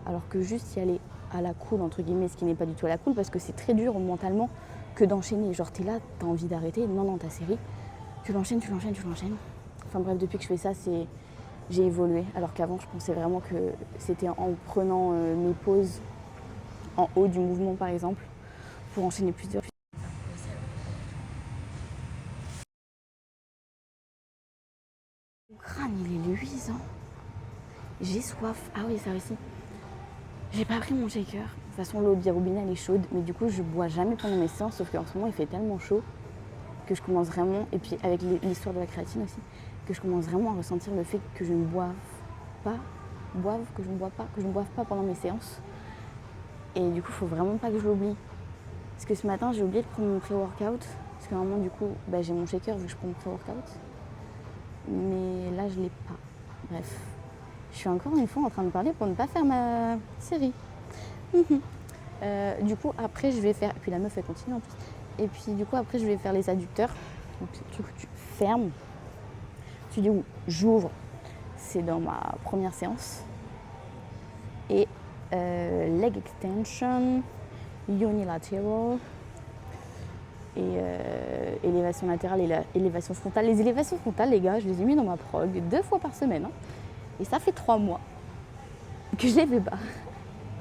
[SPEAKER 1] Alors que juste y aller à la cool entre guillemets, ce qui n'est pas du tout à la cool parce que c'est très dur mentalement que d'enchaîner. Genre t'es là, t'as envie d'arrêter, non ta série, tu l'enchaînes. Enfin bref, depuis que je fais ça, j'ai évolué. Alors qu'avant je pensais vraiment que c'était en prenant mes pauses en haut du mouvement par exemple pour enchaîner plusieurs. Mon crâne il est luisant. J'ai soif. Ah oui ça aussi. J'ai pas pris mon shaker. De toute façon l'eau du robinet elle est chaude, mais du coup je bois jamais pendant mes séances, sauf qu'en ce moment il fait tellement chaud que je commence vraiment, et puis avec l'histoire de la créatine aussi, que je commence vraiment à ressentir le fait que je ne boive pas pendant mes séances. Et du coup faut vraiment pas que je l'oublie. Parce que ce matin j'ai oublié de prendre mon pré-workout, parce qu'à un moment du coup j'ai mon shaker vu que je prends mon pré-workout. Mais là je l'ai pas. Bref. Je suis encore une fois en train de parler pour ne pas faire ma série. Du coup, après, je vais faire... Et puis la meuf, elle continue en plus. Et puis, du coup, après, je vais faire les adducteurs. Donc, c'est le truc que tu fermes. Tu dis où j'ouvre. C'est dans ma première séance. Et leg extension, unilateral. Et élévation latérale et élévation frontale. Les élévations frontales, les gars, je les ai mis dans ma prog 2 fois par semaine. Hein. Et ça fait 3 mois que je les fais pas.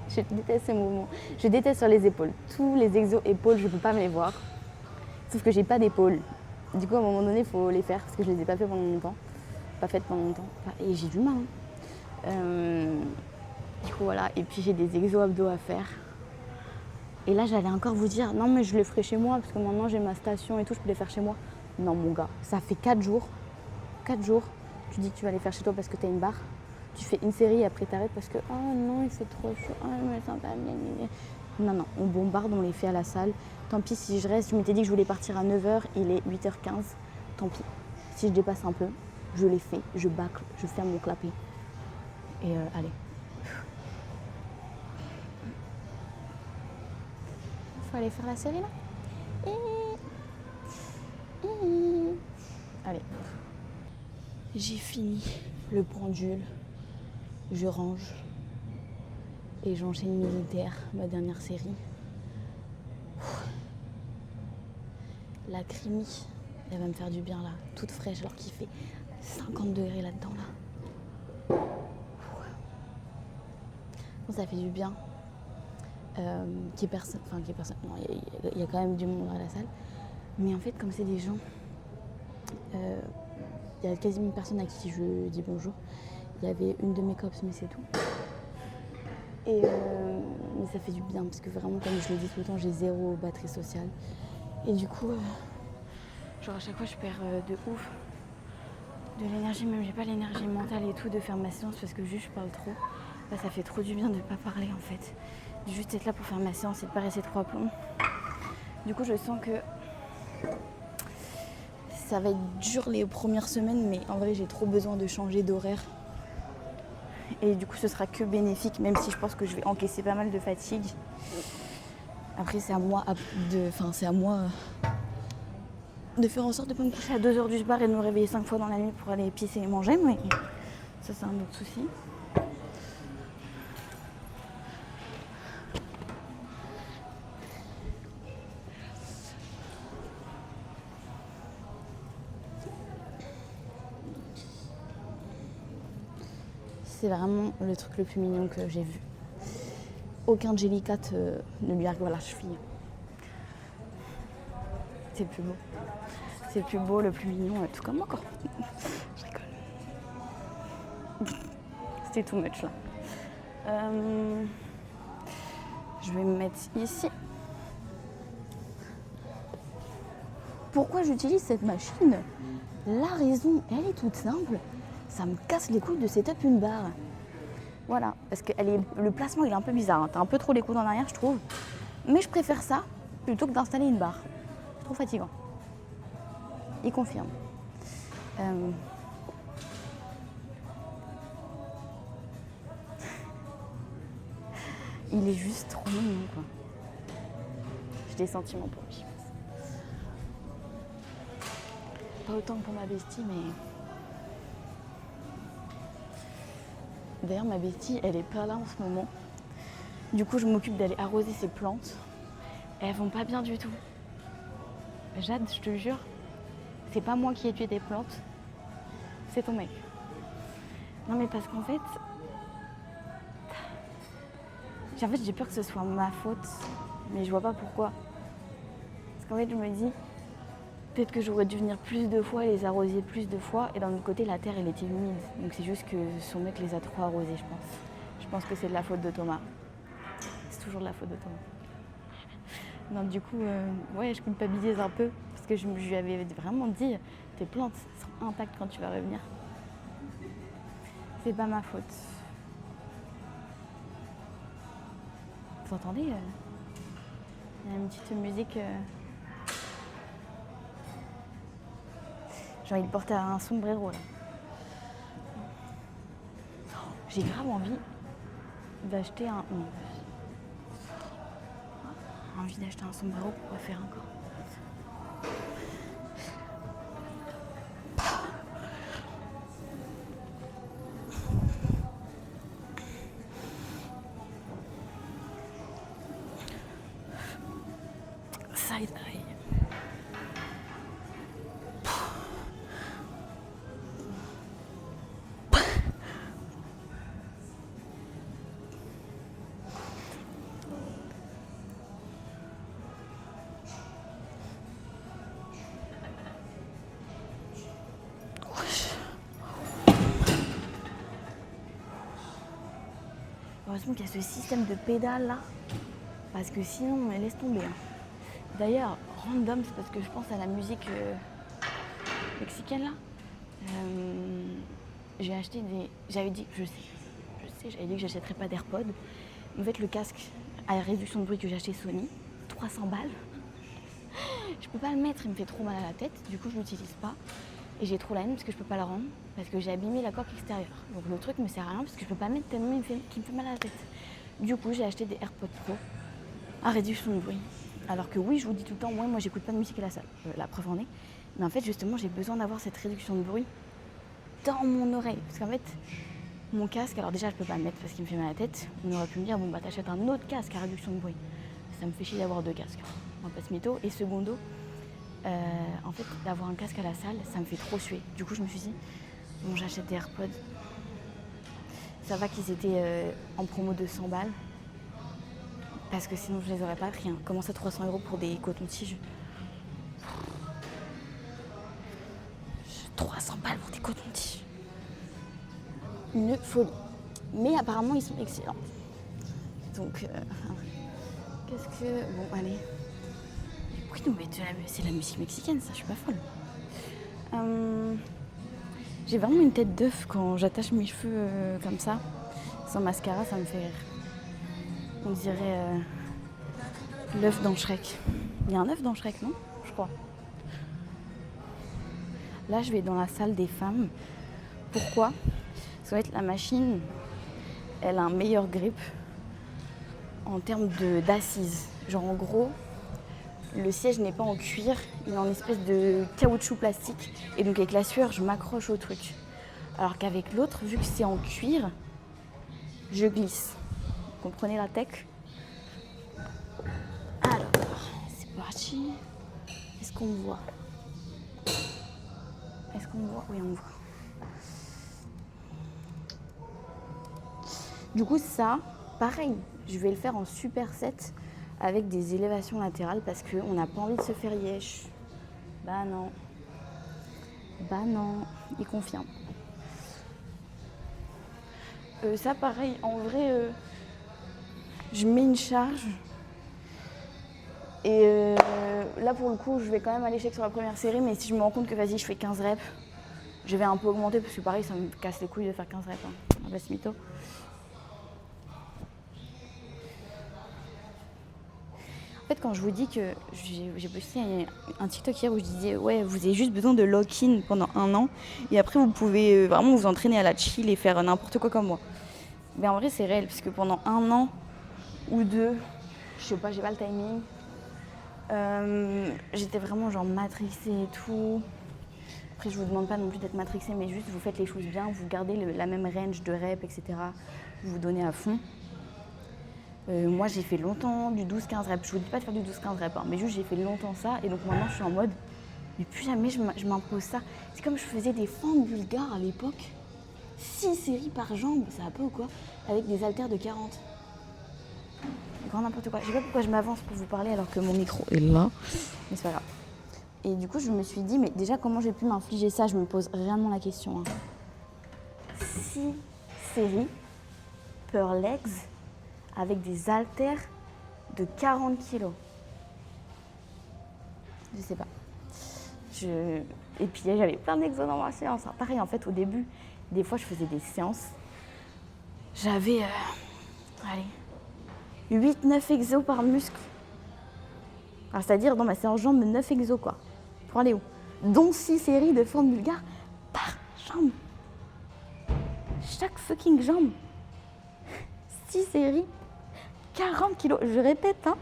[SPEAKER 1] Je déteste ces mouvements. Je déteste sur les épaules. Tous les exos épaules, je peux pas me les voir. Sauf que j'ai pas d'épaules. Du coup, à un moment donné, il faut les faire parce que je les ai pas fait pendant longtemps. Pas faites pendant longtemps. Et j'ai du mal. Du coup, voilà. Et puis, j'ai des exos abdos à faire. Et là, j'allais encore vous dire, non, mais je les ferai chez moi parce que maintenant, j'ai ma station et tout, je peux les faire chez moi. Non, mon gars, ça fait 4 jours 4 jours, tu dis que tu vas aller faire chez toi parce que tu as une barre. Tu fais une série et après t'arrêtes parce que oh non, il fait trop chaud, oh, je me sens pas bien. Non, on bombarde, on les fait à la salle. Tant pis si je reste, je m'étais dit que je voulais partir à 9h, il est 8h15. Tant pis. Si je dépasse un peu, je les fais, je bâcle, je ferme mon clapet. Et allez. Faut aller faire la série là. Allez. J'ai fini le pendule. Je range. Et j'enchaîne Militaire, ma dernière série. La Crimi, elle va me faire du bien là, toute fraîche alors qu'il fait 50 degrés là-dedans là. Bon, ça fait du bien. Qu'il y ait personne, non, il y a quand même du monde à la salle. Mais en fait, comme c'est des gens, il y a quasiment personne à qui je dis bonjour. Il y avait une de mes cops, mais c'est tout. Et mais ça fait du bien parce que vraiment, comme je le dis tout le temps, j'ai 0 batterie sociale. Et du coup, genre à chaque fois, je perds de ouf de l'énergie. Même j'ai pas l'énergie mentale et tout de faire ma séance parce que juste je parle trop. Là, ça fait trop du bien de pas parler en fait. Juste être là pour faire ma séance et de pas rester trop à plomb. Du coup, je sens que ça va être dur les premières semaines, mais en vrai, j'ai trop besoin de changer d'horaire. Et du coup, ce sera que bénéfique, même si je pense que je vais encaisser pas mal de fatigue. Après, c'est à moi de faire en sorte de ne pas me coucher à 2h du soir et de me réveiller 5 fois dans la nuit pour aller pisser et manger, mais ça, c'est un autre souci. C'est vraiment le truc le plus mignon que j'ai vu. Aucun Jellicat ne lui arrive à la cheville. C'est le plus beau. C'est le plus beau, le plus mignon, tout comme moi quoi. Je rigole. C'était too much là. Je vais me mettre ici. Pourquoi j'utilise cette machine? La raison, elle est toute simple. Ça me casse les couilles de setup une barre. Voilà, parce que le placement il est un peu bizarre. T'as un peu trop les coudes en arrière, je trouve. Mais je préfère ça plutôt que d'installer une barre. C'est trop fatigant. Il confirme. Il est juste trop mignon, quoi. J'ai des sentiments pour lui. Pas autant que pour ma bestie, mais... D'ailleurs, ma bestie, elle est pas là en ce moment. Du coup, je m'occupe d'aller arroser ses plantes. Et elles vont pas bien du tout. Jade, je te jure, c'est pas moi qui ai tué tes plantes, c'est ton mec. Non mais parce qu'en fait, j'ai peur que ce soit ma faute, mais je vois pas pourquoi. Parce qu'en fait, je me dis, peut-être que j'aurais dû venir plus de fois et les arroser plus de fois. Et d'un autre côté, la terre, elle était humide. Donc c'est juste que son mec les a trop arrosés, je pense. Je pense que c'est de la faute de Thomas. C'est toujours de la faute de Thomas. Donc du coup, ouais, je culpabilise un peu. Parce que je lui avais vraiment dit, tes plantes seront intactes quand tu vas revenir. C'est pas ma faute. Vous entendez il y a une petite musique... J'ai envie de porter un sombrero là. J'ai grave envie d'acheter un... Non. Envie d'acheter un sombrero pour quoi faire encore. Side eye. Heureusement qu'il y a ce système de pédales là, parce que sinon, laisse tomber. D'ailleurs, random, c'est parce que je pense à la musique mexicaine là. J'ai acheté des... J'avais dit, j'avais dit que j'achèterais pas d'AirPods. En fait, le casque à réduction de bruit que j'ai acheté Sony, 300 balles. Je peux pas le mettre, il me fait trop mal à la tête. Du coup, je l'utilise pas. Et j'ai trop la haine parce que je peux pas la rendre. Parce que j'ai abîmé la coque extérieure. Donc le truc me sert à rien parce que je peux pas le mettre tellement qu'il me fait mal à la tête. Du coup, j'ai acheté des AirPods Pro à réduction de bruit. Alors que oui, je vous dis tout le temps, moi j'écoute pas de musique à la salle. La preuve en est. Mais en fait, justement, j'ai besoin d'avoir cette réduction de bruit dans mon oreille. Parce qu'en fait, mon casque, alors déjà, je peux pas le mettre parce qu'il me fait mal à la tête. On aurait pu me dire, bon, bah t'achètes un autre casque à réduction de bruit. Ça me fait chier d'avoir 2 casques. On va pas se mytho. Et secondo, en fait, d'avoir un casque à la salle, ça me fait trop suer. Du coup, je me suis dit, bon, j'achète des AirPods. Ça va qu'ils étaient en promo de 100 balles. Parce que sinon, je les aurais pas pris. Hein. Comment ça, 300 € pour des cotons-tiges ? 300 balles pour des cotons-tiges. Une folie. Mais apparemment, ils sont excellents. Donc, qu'est-ce que... Bon, allez. Oui, non, mais c'est la musique mexicaine, ça, je suis pas folle. J'ai vraiment une tête d'œuf quand j'attache mes cheveux comme ça. Sans mascara, ça me fait rire. On dirait l'œuf dans Shrek. Il y a un œuf dans Shrek, non ? Je crois. Là, je vais dans la salle des femmes. Pourquoi ? Parce qu'en fait, la machine, elle a un meilleur grip en termes d'assises. Genre, en gros, le siège n'est pas en cuir, il est en espèce de caoutchouc plastique. Et donc, avec la sueur, je m'accroche au truc. Alors qu'avec l'autre, vu que c'est en cuir, je glisse. Vous comprenez la tech ? Alors, c'est parti. Est-ce qu'on me voit ? Est-ce qu'on me voit ? Oui, on me voit. Du coup, ça, pareil, je vais le faire en superset avec des élévations latérales parce qu'on n'a pas envie de se faire yesh. Bah non. Bah non, il confirme. Ça, pareil, en vrai, je mets une charge. Et là, pour le coup, je vais quand même à l'échec sur la première série, mais si je me rends compte que, vas-y, je fais 15 reps, je vais un peu augmenter parce que, pareil, ça me casse les couilles de faire 15 reps. Hein. On va se mytho. En fait, quand je vous dis que j'ai posté un TikTok hier où je disais ouais, vous avez juste besoin de lock-in pendant 1 an et après vous pouvez vraiment vous entraîner à la chill et faire n'importe quoi comme moi. Mais en vrai, c'est réel parce que pendant 1 an ou 2, je sais pas, j'ai pas le timing. J'étais vraiment genre matrixée et tout. Après, je vous demande pas non plus d'être matrixée, mais juste vous faites les choses bien, vous gardez la même range de reps, etc. Vous vous donnez à fond. Moi, j'ai fait longtemps du 12-15 reps. Je vous dis pas de faire du 12-15 reps, hein, mais juste j'ai fait longtemps ça. Et donc maintenant, je suis en mode, mais plus jamais je m'impose ça. C'est comme je faisais des fentes bulgares à l'époque. 6 séries par jambe, ça va pas ou quoi ? Avec des haltères de 40. Grand n'importe quoi. Je sais pas pourquoi je m'avance pour vous parler alors que mon micro est là. Mais c'est pas grave. Et du coup, je me suis dit, mais déjà, comment j'ai pu m'infliger ça ? Je me pose réellement la question. Hein. 6 séries per legs avec des haltères de 40 kilos. Je sais pas. Et puis j'avais plein d'exos dans ma séance. Hein. Pareil, en fait, au début, des fois, je faisais des séances. J'avais, 8-9 exos par muscle. Alors, c'est-à-dire, dans ma séance jambes, 9 exos, quoi. Pour aller où ? Dont 6 séries de fentes bulgares par jambe. Chaque fucking jambe. 6 séries. 40 kilos, je répète, hein.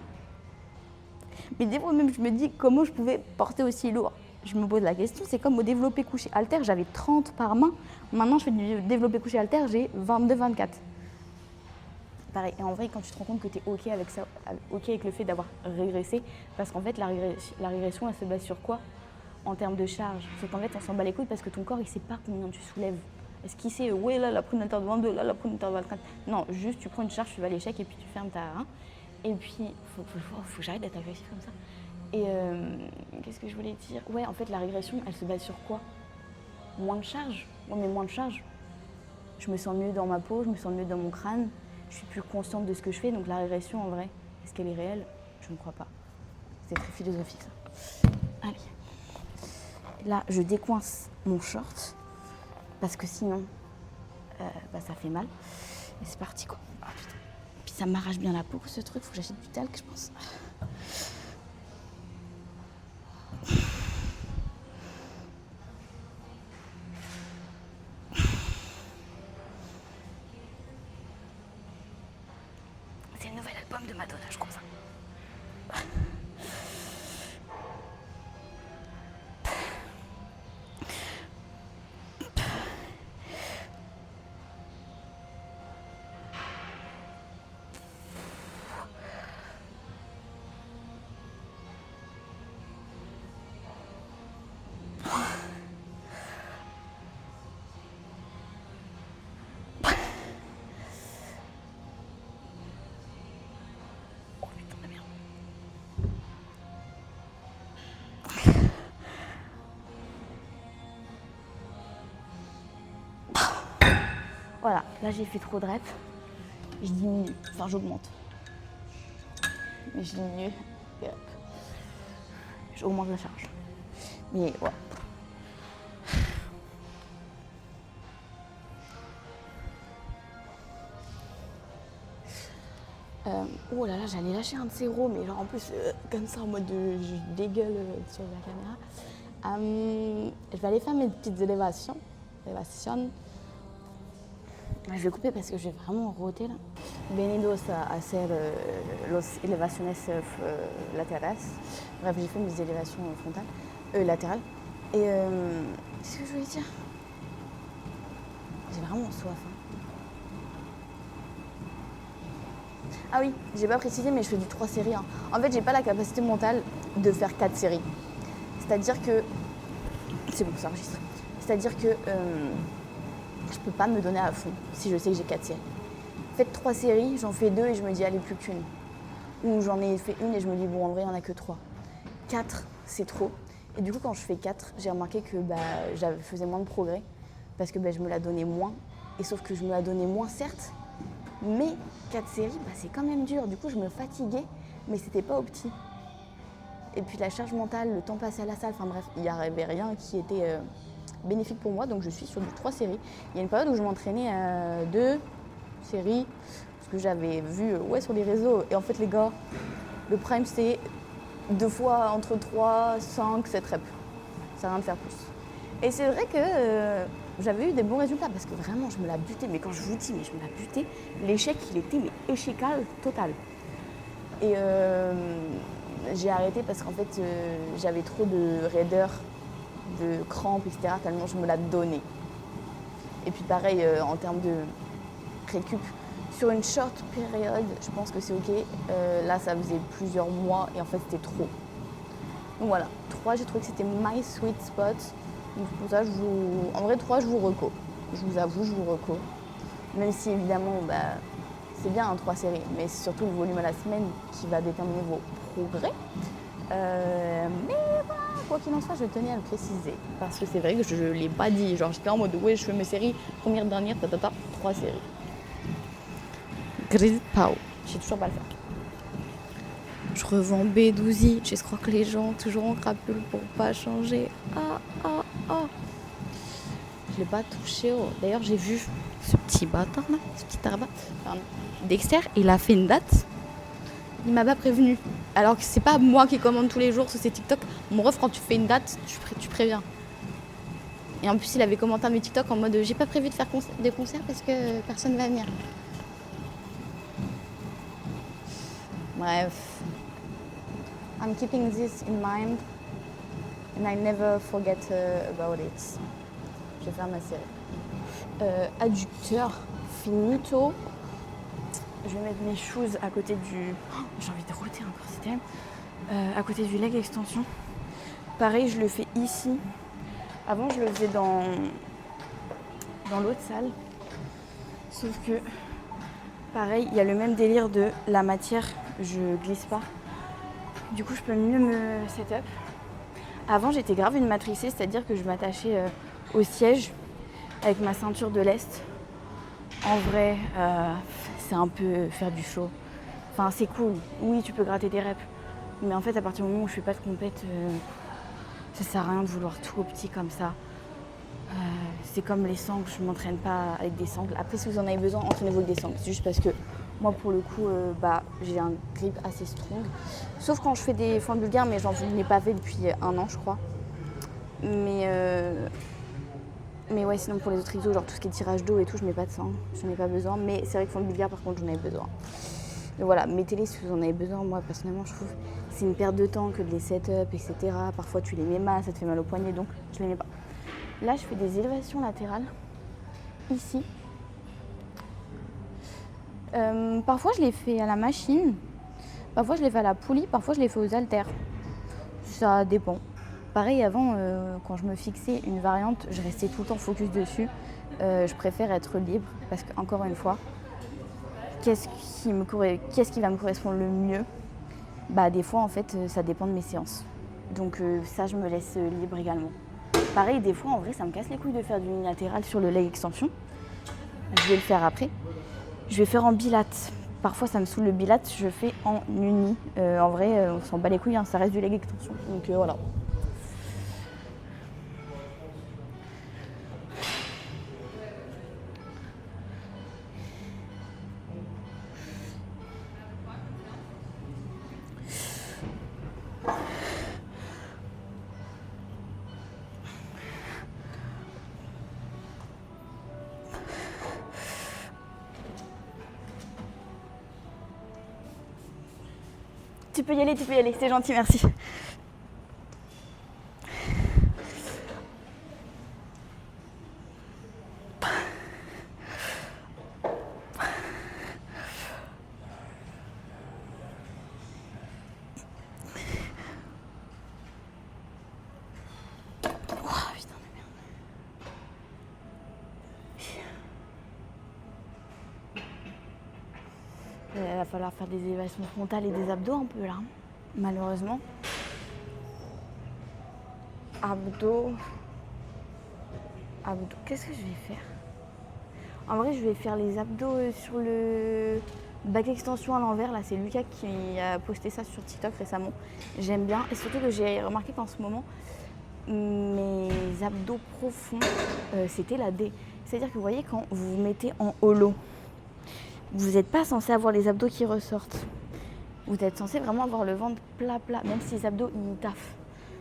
[SPEAKER 1] Mais des fois même, je me dis comment je pouvais porter aussi lourd. Je me pose la question, c'est comme au développé couché haltère, j'avais 30 par main. Maintenant, je fais du développé couché haltère, j'ai 22-24. Pareil, et en vrai, quand tu te rends compte que tu es OK avec ça, OK avec le fait d'avoir régressé, parce qu'en fait, la régression, elle se base sur quoi ? En termes de charge. C'est qu'en fait, on s'en bat les couilles parce que ton corps, il sait pas combien tu soulèves. Est-ce qu'il sait, ouais, là, la prune haltère de 22, là, la prune haltère de 24. Non, juste, tu prends une charge, tu vas à l'échec et puis tu fermes ta... Hein. Et puis, faut que j'arrête d'être agressif comme ça. Et qu'est-ce que je voulais dire ? Ouais, en fait, la régression, elle se base sur quoi ? Moins de charge. Ouais, mais moins de charge. Je me sens mieux dans ma peau, je me sens mieux dans mon crâne. Je suis plus consciente de ce que je fais. Donc la régression, en vrai, est-ce qu'elle est réelle ? Je ne crois pas. C'est très philosophique, ça. Allez. Là, je décoince mon short. Parce que sinon, ça fait mal. Et c'est parti quoi. Oh, putain. Puis ça m'arrache bien la peau ce truc, faut que j'achète du talc je pense. C'est le nouvel album de Madonna, je crois ça. Voilà, là j'ai fait trop de reps, je diminue, enfin j'augmente. Mais je diminue et hop, j'augmente la charge. Mais voilà. Oh là là, j'allais lâcher un de ces rows, mais genre en plus, comme ça, en mode je dégueule sur la caméra. Je vais aller faire mes petites élévations. Je vais couper parce que je vais vraiment roter là. Bienvenidos a hacer los elevaciones laterales. Bref, j'ai fait mes élévations frontales, latérales. Et qu'est-ce que je voulais dire? J'ai vraiment soif. Hein. Ah oui, j'ai pas précisé, mais je fais du 3 séries. Hein. En fait, j'ai pas la capacité mentale de faire 4 séries. C'est-à-dire que. C'est bon, ça enregistre. C'est-à-dire que je peux pas me donner à fond si je sais que j'ai 4 séries. Faites 3 séries, j'en fais 2 et je me dis allez plus qu'une. Ou j'en ai fait une et je me dis bon en vrai il n'y en a que 3. 4 c'est trop. Et du coup quand je fais 4, j'ai remarqué que je faisais moins de progrès parce que je me la donnais moins. Et sauf que je me la donnais moins certes, mais 4 séries c'est quand même dur. Du coup je me fatiguais mais c'était pas opti. Et puis la charge mentale, le temps passé à la salle, enfin bref, il n'y avait rien qui était bénéfique pour moi, donc je suis sur du 3 séries. Il y a une période où je m'entraînais à 2 séries, parce que j'avais vu sur les réseaux, et en fait les gars, le prime c'est 2 fois entre 3, 5, 7 reps. Ça n'a rien de faire plus. Et c'est vrai que j'avais eu des bons résultats, parce que vraiment je me la butais, mais quand je vous dis, mais je me la butais, l'échec il était échecal total. Et j'ai arrêté parce qu'en fait j'avais trop de raideur, de crampes, etc. tellement je me la donnais. Et puis pareil en termes de récup, sur une short période, je pense que c'est ok. Là ça faisait plusieurs mois et en fait c'était trop. Donc voilà, 3 j'ai trouvé que c'était my sweet spot. Donc pour ça en vrai 3 je vous reco. Je vous avoue, je vous reco. Même si évidemment c'est bien 3 séries, mais c'est surtout le volume à la semaine qui va déterminer vos progrès. Mais voilà, quoi qu'il en soit, je tenais à le préciser. Parce que c'est vrai que je ne l'ai pas dit. Genre, j'étais en mode, ouais, je fais mes séries, première, dernière, 3 séries. Gris Pau. Je sais toujours pas le faire. Je revends B12i. Je crois que les gens toujours en crapule pour pas changer. Je l'ai pas touché. D'ailleurs, j'ai vu ce petit bâtard là, ce petit tarbat. Dexter, il a fait une date. Il m'a pas prévenu. Alors que c'est pas moi qui commande tous les jours sur ces TikTok. Mon ref, quand tu fais une date, tu préviens. Et en plus, il avait commenté à mes TikTok en mode j'ai pas prévu de faire des concerts parce que personne va venir. Bref. I'm keeping this in mind and I never forget about it. Je vais faire ma série. Adducteur, finito. Je vais mettre mes shoes à côté du... Oh, j'ai envie de roter encore, c'est terrible. À côté du leg extension. Pareil, je le fais ici. Avant, je le faisais dans l'autre salle. Sauf que, pareil, il y a le même délire de la matière, je glisse pas. Du coup, je peux mieux me set-up. Avant, j'étais grave une matricée, c'est-à-dire que je m'attachais au siège avec ma ceinture de lest. En vrai, c'est un peu faire du show. Enfin, c'est cool. Oui, tu peux gratter des reps. Mais en fait, à partir du moment où je fais pas de compète, ça sert à rien de vouloir tout au petit comme ça. C'est comme les sangles, je ne m'entraîne pas avec des sangles. Après, si vous en avez besoin, entraînez-vous avec des sangles. C'est juste parce que moi, pour le coup, j'ai un grip assez strong. Sauf quand je fais des fentes bulgares, mais j'en ai pas fait depuis 1 an, je crois. Mais ouais, sinon pour les autres exos, genre tout ce qui est tirage d'eau et tout, je mets pas de sang, j'en ai pas besoin. Mais c'est vrai que fente bulgare, par contre, j'en ai besoin. Mais voilà, mettez-les si vous en avez besoin. Moi, personnellement, je trouve que c'est une perte de temps que de les set-up, etc. Parfois, tu les mets mal, ça te fait mal au poignet, donc je les mets pas. Là, je fais des élévations latérales, ici. Parfois, je les fais à la machine, parfois, je les fais à la poulie, parfois, je les fais aux haltères. Ça dépend. Pareil, avant, quand je me fixais une variante, je restais tout le temps focus dessus. Je préfère être libre parce qu'encore une fois, qu'est-ce qui va me correspondre le mieux ? Des fois, en fait, ça dépend de mes séances. Donc ça, je me laisse libre également. Pareil, des fois, en vrai, ça me casse les couilles de faire du unilatéral sur le leg extension. Je vais le faire après. Je vais faire en bilate. Parfois, ça me saoule le bilate, je fais en uni. En vrai, on s'en bat les couilles, hein, ça reste du leg extension. Donc voilà. Tu peux y aller, c'est gentil, merci. Il va falloir faire des élévations frontales et des abdos un peu là, malheureusement. Abdos. Qu'est-ce que je vais faire ? En vrai, je vais faire les abdos sur le back extension à l'envers. Là, c'est Lucas qui a posté ça sur TikTok récemment. J'aime bien. Et surtout que j'ai remarqué qu'en ce moment, mes abdos profonds, c'était la D. C'est-à-dire que vous voyez, quand vous vous mettez en holo, vous n'êtes pas censé avoir les abdos qui ressortent. Vous êtes censé vraiment avoir le ventre plat, même si les abdos, ils taffent.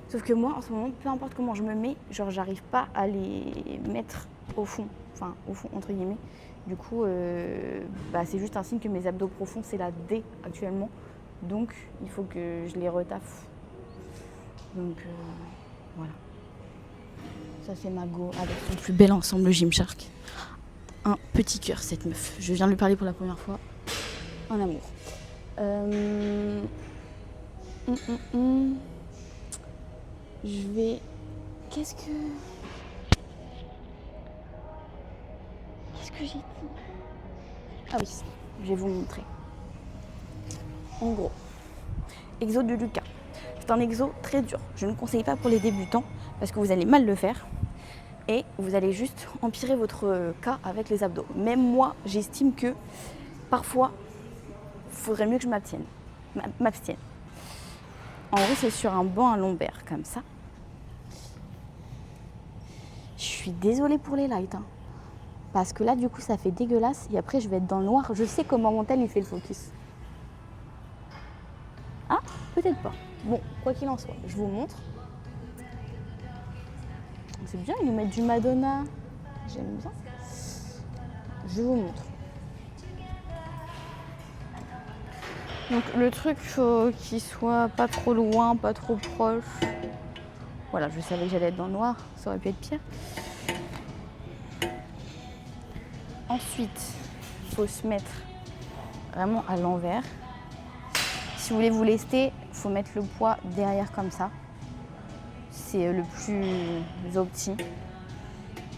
[SPEAKER 1] Sauf que moi, en ce moment, peu importe comment je me mets, genre, j'arrive pas à les mettre au fond. Enfin, au fond, entre guillemets. Du coup, c'est juste un signe que mes abdos profonds, c'est la D actuellement. Donc, il faut que je les retaffe. Donc, voilà. Ça, c'est ma go avec son plus bel ensemble Gymshark. Un petit cœur, cette meuf. Je viens de lui parler pour la première fois. Un amour. Je vais... Qu'est-ce que j'ai dit ? Ah oui, je vais vous montrer. En gros, exo de Lucas. C'est un exo très dur. Je ne conseille pas pour les débutants parce que vous allez mal le faire et vous allez juste empirer votre cas avec les abdos. Même moi, j'estime que parfois, il faudrait mieux que je m'abstienne. En gros, c'est sur un banc à lombaire, comme ça. Je suis désolée pour les lights, hein, parce que là, du coup, ça fait dégueulasse. Et après, je vais être dans le noir. Je sais comment mon tel, il fait le focus. Ah, peut-être pas. Bon, quoi qu'il en soit, je vous montre. C'est bien, ils nous mettent du Madonna. J'aime bien. Je vous montre. Donc le truc, faut qu'il soit pas trop loin, pas trop proche. Voilà, je savais que j'allais être dans le noir, ça aurait pu être pire. Ensuite, il faut se mettre vraiment à l'envers. Si vous voulez vous lester, il faut mettre le poids derrière comme ça. C'est le plus opti.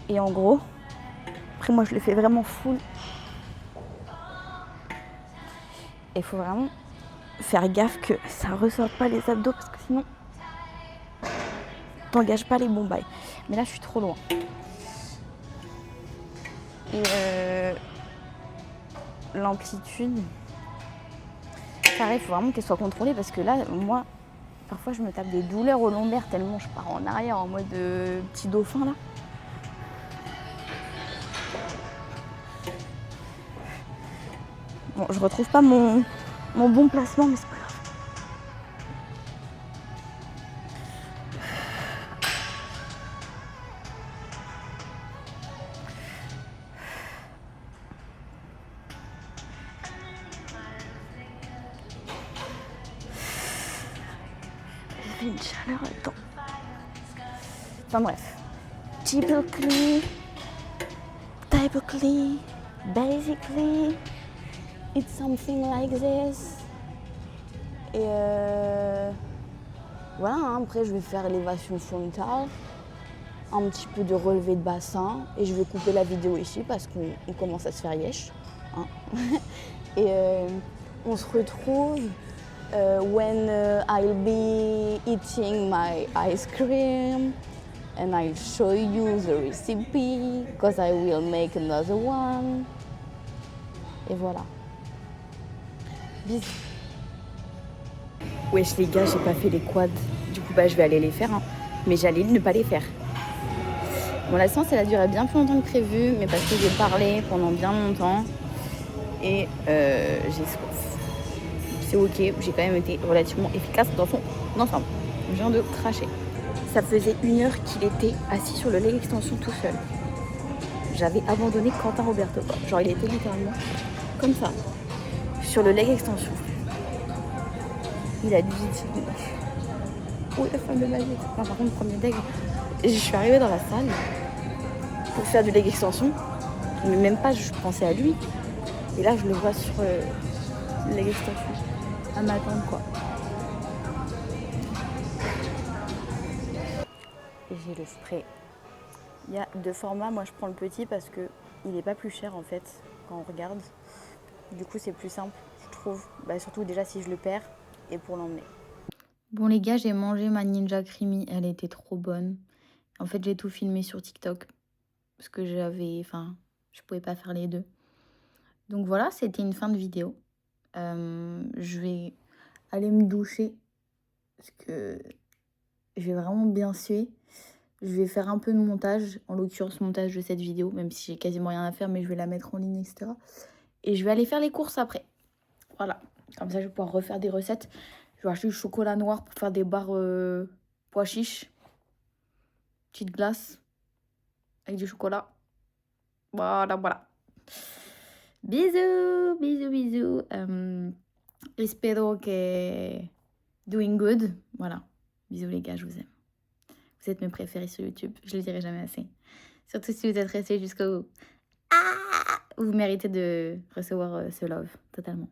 [SPEAKER 1] Et en gros, après moi je le fais vraiment full. Et il faut vraiment faire gaffe que ça ne ressorte pas les abdos parce que sinon t'engages pas les bons bails. Mais là je suis trop loin. Et l'amplitude, pareil, il faut vraiment qu'elle soit contrôlée parce que là, moi, parfois je me tape des douleurs au lombaire tellement je pars en arrière en mode petit dauphin là. je retrouve pas mon bon placement, mais c'est pas grave. J'ai une chaleur là-dedans. Enfin bref. Typically, basically, it's something like this. Et voilà, hein, après je vais faire élévation frontale, un petit peu de relevé de bassin et je vais couper la vidéo ici parce qu'on commence à se faire yesh. Hein. Et on se retrouve when I'll be eating my ice cream and I'll show you the recipe because I will make another one. Et voilà. Bisous. Wesh les gars, j'ai pas fait les quads. Du coup je vais aller les faire. Hein. Mais j'allais ne pas les faire. Bon, la séance elle a duré bien plus longtemps que prévu, mais parce que j'ai parlé pendant bien longtemps. Et j'ai soif. C'est ok, j'ai quand même été relativement efficace dans son ensemble. Je viens de cracher. Ça faisait 1 heure qu'il était assis sur le leg extension tout seul. J'avais abandonné Quentin Roberto. Genre il était littéralement comme ça, sur le leg extension. Il a dit oh la femme de ma vie. Enfin, par contre premier leg, je suis arrivée dans la salle pour faire du leg extension, mais même pas je pensais à lui. Et là je le vois sur le leg extension à m'attendre quoi. Et j'ai le spray. Il y a 2 formats, moi je prends le petit parce que il n'est pas plus cher en fait quand on regarde. Du coup c'est plus simple je trouve, surtout déjà si je le perds et pour l'emmener. Bon les gars, j'ai mangé ma Ninja Creamy, elle était trop bonne. En fait j'ai tout filmé sur TikTok parce que je pouvais pas faire les deux. Donc voilà, c'était une fin de vidéo. Je vais aller me doucher parce que je vais vraiment bien suer. Je vais faire un peu de montage, en l'occurrence montage de cette vidéo, même si j'ai quasiment rien à faire, mais je vais la mettre en ligne, etc. Et je vais aller faire les courses après. Voilà, comme ça je vais pouvoir refaire des recettes. Je vais acheter du chocolat noir pour faire des barres pois chiches. Petite glace avec du chocolat. Voilà. Bisous, bisous, bisous. Espero que doing good. Voilà. Bisous les gars, je vous aime. Vous êtes mes préférés sur YouTube, je le dirai jamais assez. Surtout si vous êtes restés jusqu'au bout. Vous méritez de recevoir ce love, totalement.